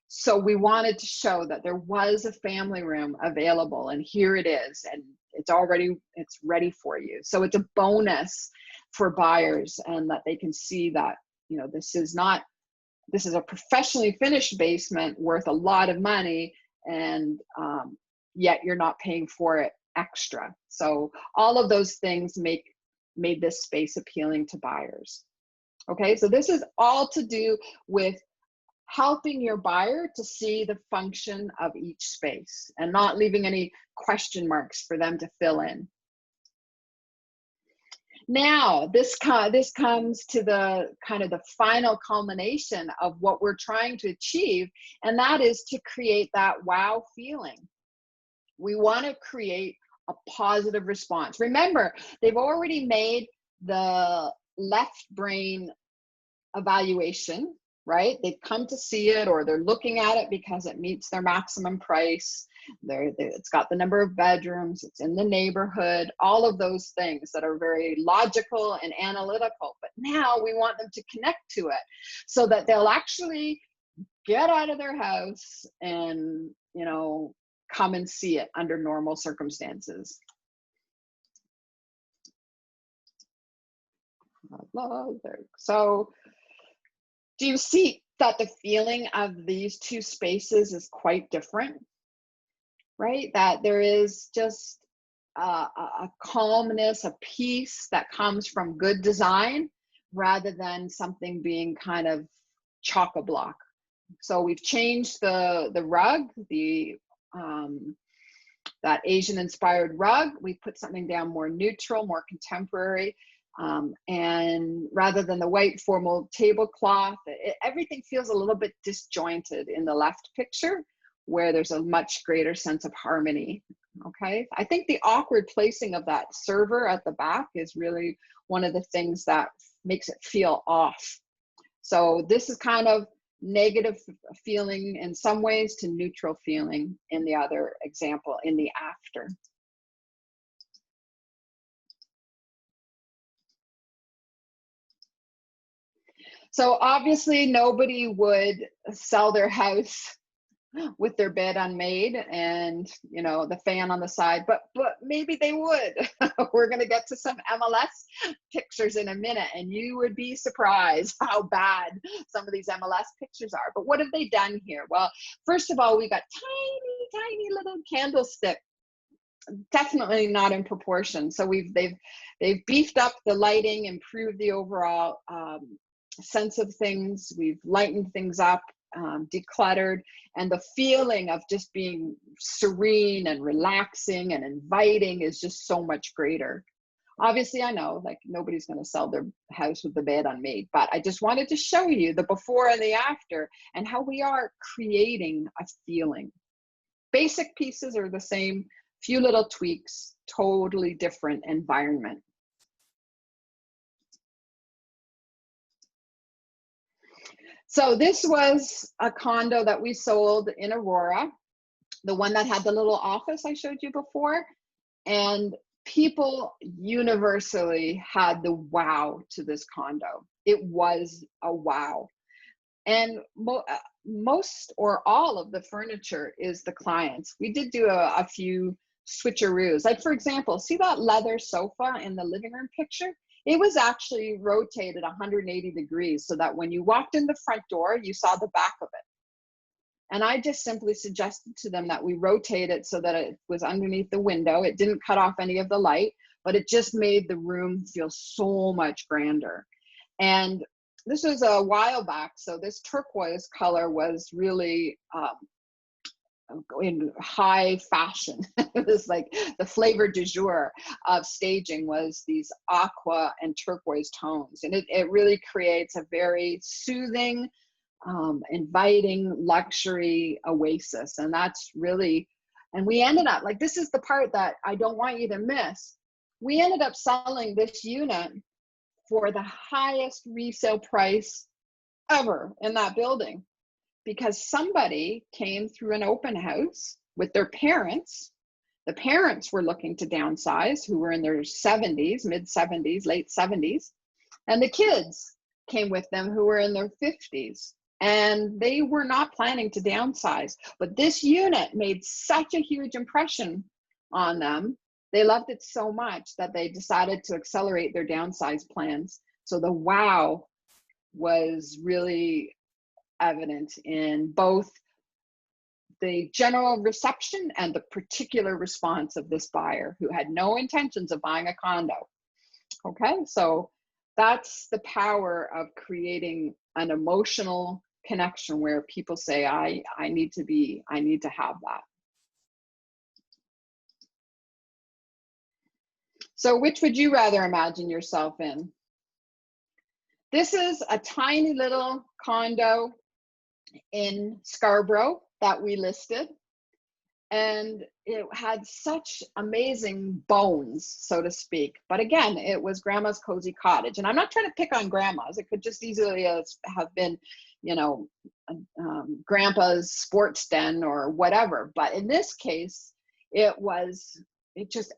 So we wanted to show that there was a family room available, and here it is, and it's ready for you. So it's a bonus for buyers, and that they can see that, you know, this is a professionally finished basement worth a lot of money, and yet you're not paying for it extra. So all of those things made this space appealing to buyers. Okay, so this is all to do with helping your buyer to see the function of each space and not leaving any question marks for them to fill in. Now, this comes to the kind of the final culmination of what we're trying to achieve, and that is to create that wow feeling. We want to create a positive response. Remember, they've already made the left brain evaluation, right? They've come to see it, or they're looking at it because it meets their maximum price. It's got the number of bedrooms, it's in the neighborhood, all of those things that are very logical and analytical. But now we want them to connect to it so that they'll actually get out of their house and, you know, come and see it under normal circumstances. So do you see that the feeling of these two spaces is quite different, right? That there is just a calmness, a peace that comes from good design rather than something being kind of chock-a-block. So we've changed the rug, that Asian-inspired rug. We put something down more neutral, more contemporary. And rather than the white formal tablecloth, everything feels a little bit disjointed in the left picture, where there's a much greater sense of harmony. Okay, I think the awkward placing of that server at the back is really one of the things that makes it feel off. So this is kind of negative feeling in some ways to neutral feeling in the other example, in the after. So obviously nobody would sell their house with their bed unmade and, you know, the fan on the side, but maybe they would. We're going to get to some MLS pictures in a minute, and you would be surprised how bad some of these MLS pictures are. But what have they done here? Well, first of all, we got tiny little candlestick, definitely not in proportion. So they've beefed up the lighting, improved the overall sense of things. We've lightened things up, decluttered, and the feeling of just being serene and relaxing and inviting is just so much greater. Obviously, I know, like, nobody's going to sell their house with the bed unmade, but I just wanted to show you the before and the after and how we are creating a feeling. Basic pieces are the same, few little tweaks, totally different environment. So this was a condo that we sold in Aurora, the one that had the little office I showed you before. And people universally had the wow to this condo. It was a wow. And most or all of the furniture is the clients. We did do a few switcheroos. Like, for example, see that leather sofa in the living room picture? It was actually rotated 180 degrees so that when you walked in the front door, you saw the back of it. And I just simply suggested to them that we rotate it so that it was underneath the window. It didn't cut off any of the light, but it just made the room feel so much grander. And this was a while back, so this turquoise color was really in high fashion. It was like the flavor du jour of staging was these aqua and turquoise tones. And it really creates a very soothing, inviting luxury oasis. And that's really, and we ended up, like, this is the part that I don't want you to miss. We ended up selling this unit for the highest resale price ever in that building, because somebody came through an open house with their parents The parents were looking to downsize, who were in their 70s, mid 70s, late 70s. And the kids came with them, who were in their 50s. And they were not planning to downsize. But this unit made such a huge impression on them. They loved it so much that they decided to accelerate their downsize plans. So the wow was really evident in both the general reception and the particular response of this buyer who had no intentions of buying a condo. Okay, so that's the power of creating an emotional connection where people say, I need to have that. So which would you rather imagine yourself in? This is a tiny little condo in Scarborough that we listed. And it had such amazing bones, so to speak. But again, it was grandma's cozy cottage. And I'm not trying to pick on grandmas. It could just easily have been, you know, grandpa's sports den or whatever. But in this case,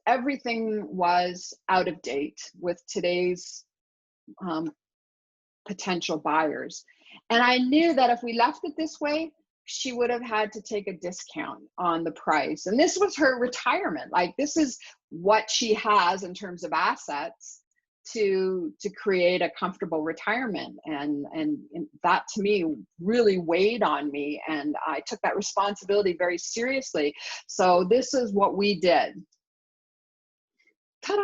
everything was out of date with today's potential buyers. And I knew that if we left it this way, she would have had to take a discount on the price. And this was her retirement. Like, this is what she has in terms of assets to create a comfortable retirement. And that to me really weighed on me. And I took that responsibility very seriously. So this is what we did. Ta-da!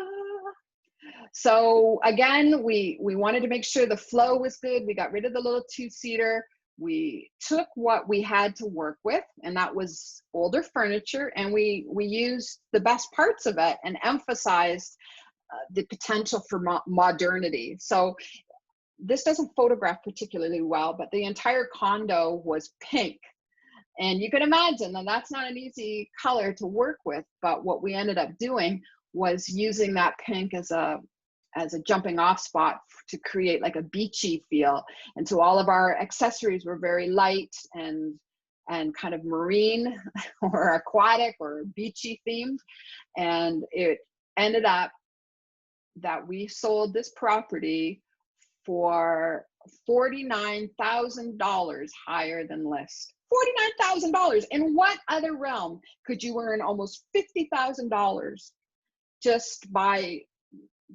So again, we wanted to make sure the flow was good. We got rid of the little two-seater. We took what we had to work with, and that was older furniture, and we used the best parts of it and emphasized the potential for modernity. So this doesn't photograph particularly well, but the entire condo was pink. And you can imagine that that's not an easy color to work with, but what we ended up doing was using that pink as a jumping off spot to create like a beachy feel. And so all of our accessories were very light and kind of marine or aquatic or beachy themed. And it ended up that we sold this property for $49,000 higher than list. $49,000. In what other realm could you earn almost $50,000 just by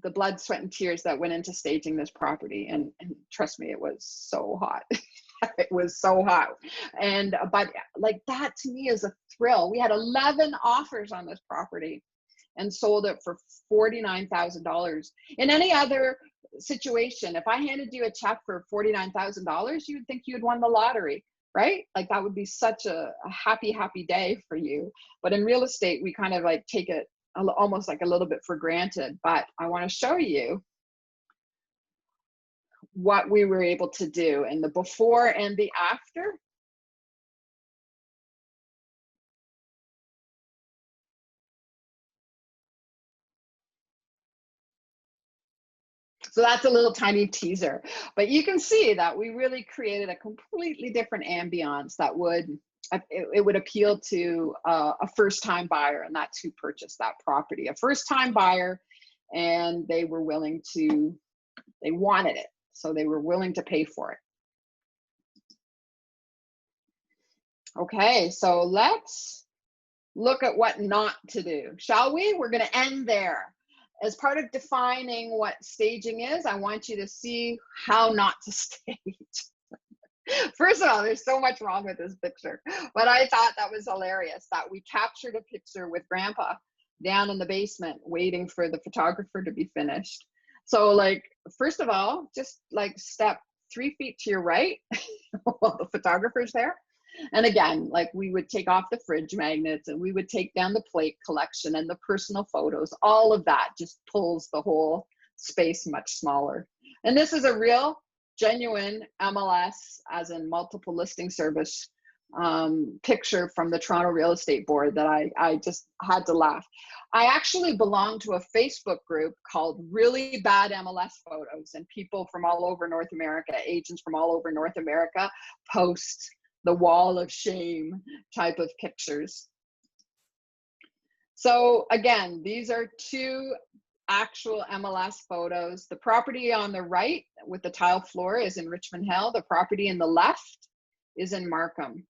the blood, sweat, and tears that went into staging this property? And trust me, it was so hot. It was so hot. And but like, that to me is a thrill. We had 11 offers on this property and sold it for $49,000. In any other situation, if I handed you a check for $49,000, you would think you had won the lottery, right? Like, that would be such a happy day for you. But in real estate, we kind of like take it almost like a little bit for granted. But I want to show you what we were able to do in the before and the after. So that's a little tiny teaser, but you can see that we really created a completely different ambiance that would appeal to a first-time buyer, and that's who purchased that property. A first-time buyer, and they were willing to, they wanted it, so they were willing to pay for it. Okay, so let's look at what not to do, shall we? We're going to end there. As part of defining what staging is, I want you to see how not to stage. First of all, there's so much wrong with this picture, but I thought that was hilarious that we captured a picture with Grandpa down in the basement waiting for the photographer to be finished. So like, first of all, just like step 3 feet to your right while the photographer's there. And again, like, we would take off the fridge magnets and we would take down the plate collection and the personal photos. All of that just pulls the whole space much smaller. And this is a real, genuine MLS, as in multiple listing service, picture from the Toronto Real Estate Board that I just had to laugh. I actually belong to a Facebook group called Really Bad MLS Photos, and people from all over North America, agents from all over North America, post the wall of shame type of pictures. So again, these are two actual MLS photos. The property on the right with the tile floor is in Richmond Hill. The property in the left is in Markham.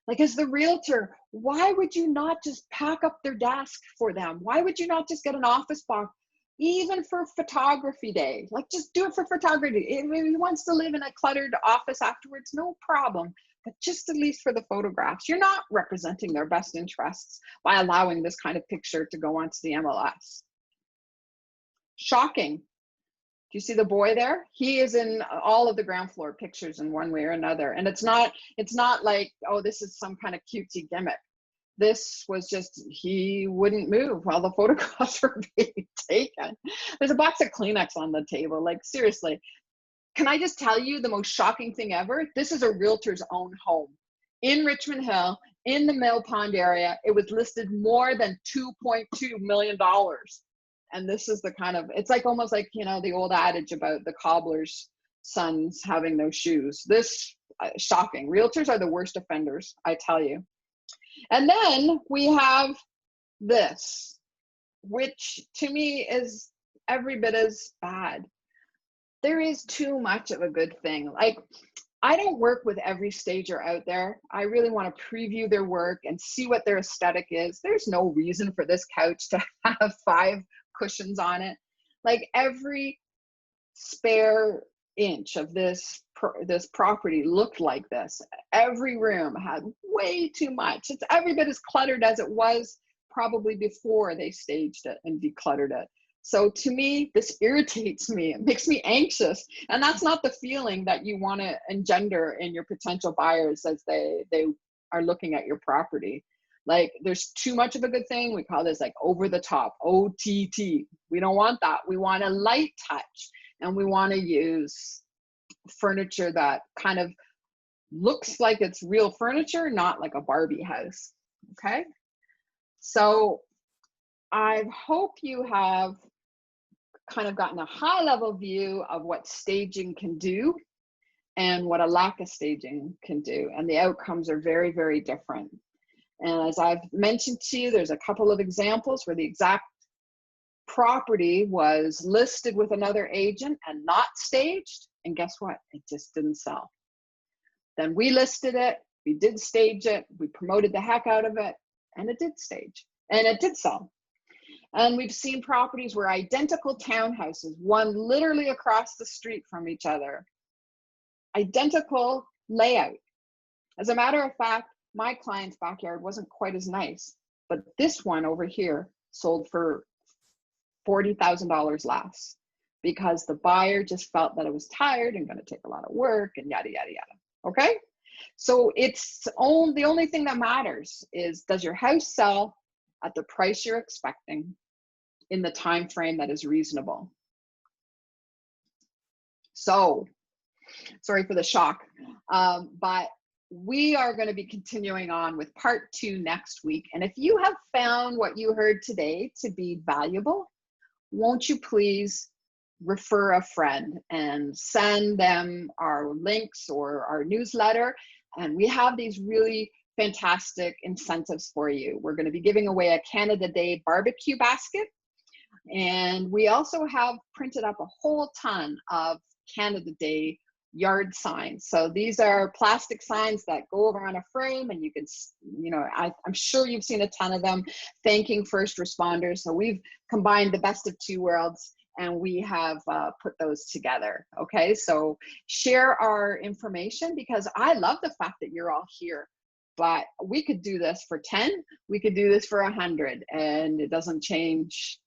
Like, as the realtor, why would you not just pack up their desk for them? Why would you not just get an office box, even for photography day? Like, just do it for photography. If he wants to live in a cluttered office afterwards, no problem. But just at least for the photographs, you're not representing their best interests by allowing this kind of picture to go onto the MLS. Shocking. Do you see the boy there? He is in all of the ground floor pictures in one way or another. And it's not like, oh, this is some kind of cutesy gimmick. This was just, he wouldn't move while the photographs were being taken. There's a box of Kleenex on the table. Like, seriously. Can I just tell you the most shocking thing ever? This is a realtor's own home in Richmond Hill, in the Mill Pond area. It was listed more than $2.2 million. And this is the kind of, it's like almost like, you know, the old adage about the cobbler's sons having those shoes. This, shocking. Realtors are the worst offenders, I tell you. And then we have this, which to me is every bit as bad. There is too much of a good thing. Like, I don't work with every stager out there. I really want to preview their work and see what their aesthetic is. There's no reason for this couch to have 5 cushions on it. Like, every spare inch of this property looked like this. Every room had way too much. It's every bit as cluttered as it was probably before they staged it and decluttered it. So to me, this irritates me. It makes me anxious. And that's not the feeling that you want to engender in your potential buyers as they are looking at your property. Like, there's too much of a good thing. We call this like over the top, OTT. We don't want that. We want a light touch, and we want to use furniture that kind of looks like it's real furniture, not like a Barbie house. Okay. So I hope you have kind of gotten a high level view of what staging can do and what a lack of staging can do. And the outcomes are very, very different. And as I've mentioned to you, there's a couple of examples where the exact property was listed with another agent and not staged. And guess what? It just didn't sell. Then we listed it, we did stage it, we promoted the heck out of it, and it did stage, and it did sell. And we've seen properties where identical townhouses, one literally across the street from each other, identical layout. As a matter of fact, my client's backyard wasn't quite as nice, but this one over here sold for $40,000 less because the buyer just felt that it was tired and going to take a lot of work and yada, yada, yada. Okay. So the only thing that matters is, does your house sell at the price you're expecting in the time frame that is reasonable? So, sorry for the shock, but we are going to be continuing on with part 2 next week. And if you have found what you heard today to be valuable, won't you please refer a friend and send them our links or our newsletter? And we have these really fantastic incentives for you. We're going to be giving away a Canada Day barbecue basket. And we also have printed up a whole ton of Canada Day yard signs. So these are plastic signs that go over on a frame, and you can, you know, I'm sure you've seen a ton of them thanking first responders. So we've combined the best of 2 worlds, and we have put those together. Okay, so share our information, because I love the fact that you're all here. But we could do this for 10, we could do this for 100, and it doesn't change,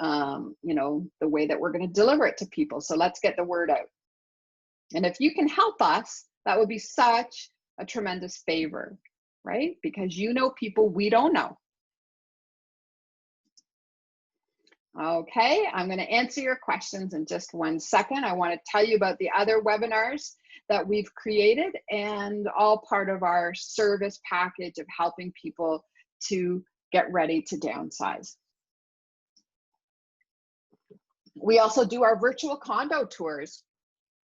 you know, the way that we're going to deliver it to people. So let's get the word out. And if you can help us, that would be such a tremendous favor, right? Because you know people we don't know. Okay, I'm going to answer your questions in just 1 second. I want to tell you about the other webinars that we've created, and all part of our service package of helping people to get ready to downsize. We also do our virtual condo tours,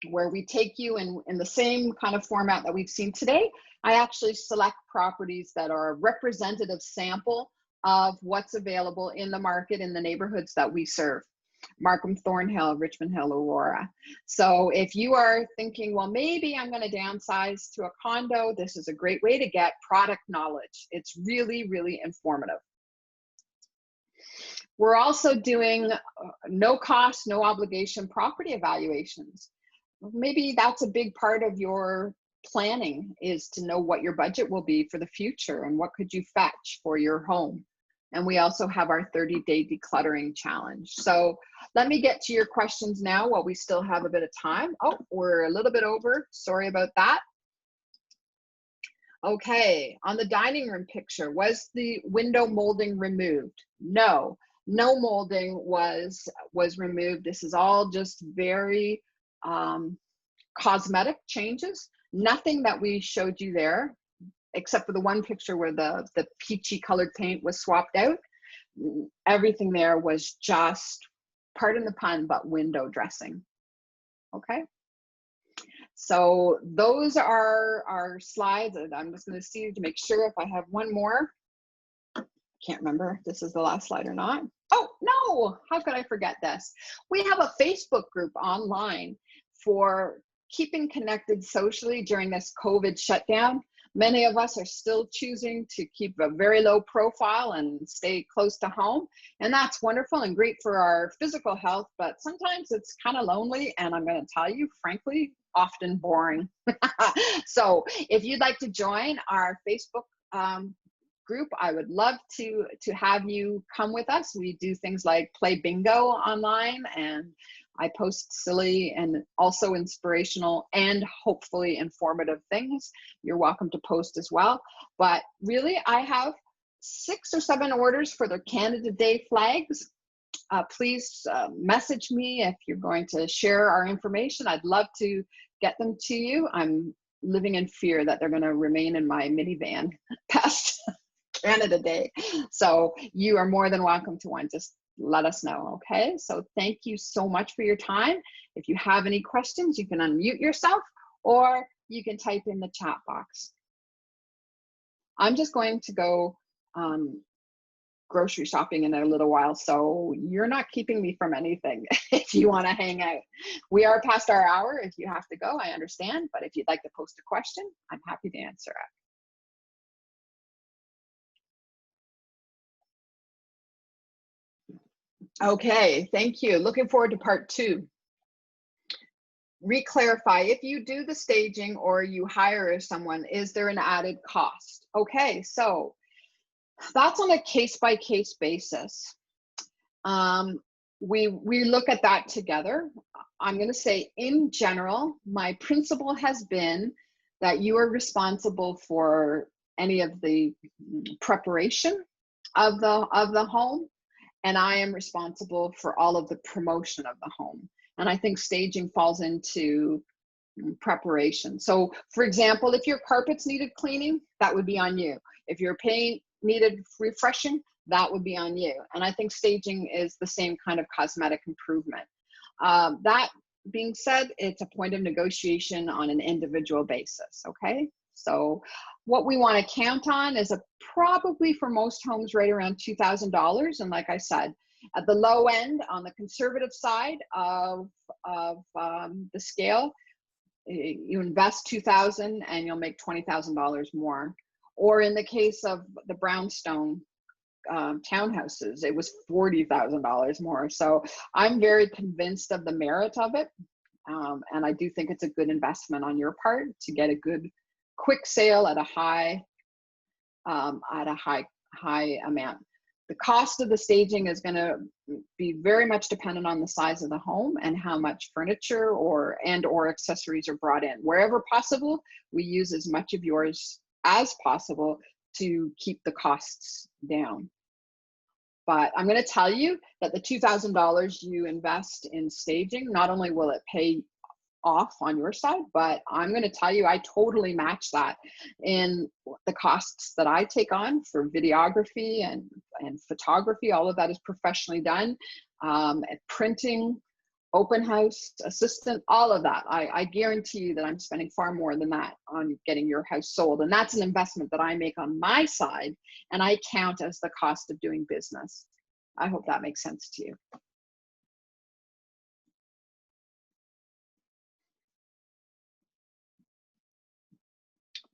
where we take you in the same kind of format that we've seen today. I actually select properties that are a representative sample of what's available in the market in the neighborhoods that we serve. Markham, Thornhill, Richmond Hill, Aurora. So if you are thinking, well, maybe I'm going to downsize to a condo, this is a great way to get product knowledge. It's really, really informative. We're also doing no cost, no obligation property evaluations. Maybe that's a big part of your planning, is to know what your budget will be for the future and what could you fetch for your home. And we also have our 30-day decluttering challenge. So let me get to your questions now while we still have a bit of time. Oh, we're a little bit over. Sorry about that. Okay, on the dining room picture, was the window molding removed? No, no molding was removed. This is all just very cosmetic changes. Nothing that we showed you there, except for the one picture where the peachy colored paint was swapped out. Everything there was just, pardon the pun, but window dressing. Okay. So those are our slides. I'm just going to see to make sure if I have one more. Can't remember if this is the last slide or not. Oh, no, how could I forget this? We have a Facebook group online for keeping connected socially during this COVID shutdown. Many of us are still choosing to keep a very low profile and stay close to home. And that's wonderful and great for our physical health, but sometimes it's kind of lonely. And I'm going to tell you, frankly, often boring. So if you'd like to join our Facebook group, I would love to have you come with us. We do things like play bingo online, and I post silly and also inspirational and hopefully informative things. You're welcome to post as well. But really, I have 6 or 7 orders for the Canada Day flags. Please message me if you're going to share our information. I'd love to get them to you. I'm living in fear that they're going to remain in my minivan past Canada Day. So you are more than welcome to one. Just let us know, okay? So thank you so much for your time. If you have any questions, you can unmute yourself or you can type in the chat box. I'm just going to go grocery shopping in a little while, so you're not keeping me from anything if you want to hang out. We are past our hour. If you have to go, I understand, but if you'd like to post a question, I'm happy to answer it. Okay, thank you. Looking forward to part 2. Reclarify, if you do the staging or you hire someone, is there an added cost? Okay, so that's on a case-by-case basis. We look at that together. I'm going to say, in general, my principle has been that you are responsible for any of the preparation of the home, and I am responsible for all of the promotion of the home. And I think staging falls into preparation. So for example, if your carpets needed cleaning, that would be on you. If your paint needed refreshing, that would be on you. And I think staging is the same kind of cosmetic improvement. That being said, it's a point of negotiation on an individual basis, okay? So what we want to count on is probably for most homes right around $2,000. And like I said, at the low end, on the conservative side of the scale, you invest $2,000 and you'll make $20,000 more. Or in the case of the brownstone townhouses, it was $40,000 more. So I'm very convinced of the merit of it. And I do think it's a good investment on your part to get a good quick sale at a high amount. The cost of the staging is going to be very much dependent on the size of the home and how much furniture or accessories are brought in. Wherever possible, we use as much of yours as possible to keep the costs down. But I'm going to tell you that the $2,000 you invest in staging, not only will it pay off on your side, but I'm going to tell you, I totally match that in the costs that I take on for videography and photography. All of that is professionally done. Printing, open house assistant, all of that. I guarantee you that I'm spending far more than that on getting your house sold. And that's an investment that I make on my side, and I count as the cost of doing business. I hope that makes sense to you.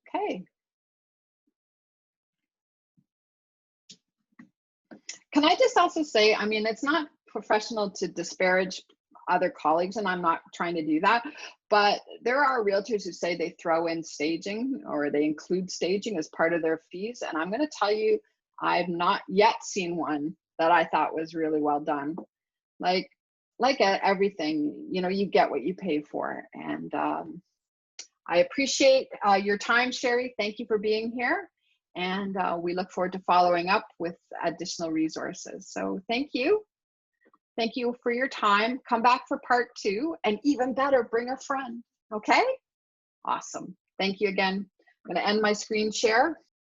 Okay. Can I just also say, I mean, it's not professional to disparage other colleagues, and I'm not trying to do that, but there are realtors who say they throw in staging or they include staging as part of their fees. And I'm going to tell you, I've not yet seen one that I thought was really well done. Like, everything, you know, you get what you pay for. And I appreciate your time, Sherry. Thank you for being here. And we look forward to following up with additional resources. So thank you. Thank you for your time. Come back for part 2, and even better, bring a friend. Okay? Awesome. Thank you again. I'm going to end my screen share.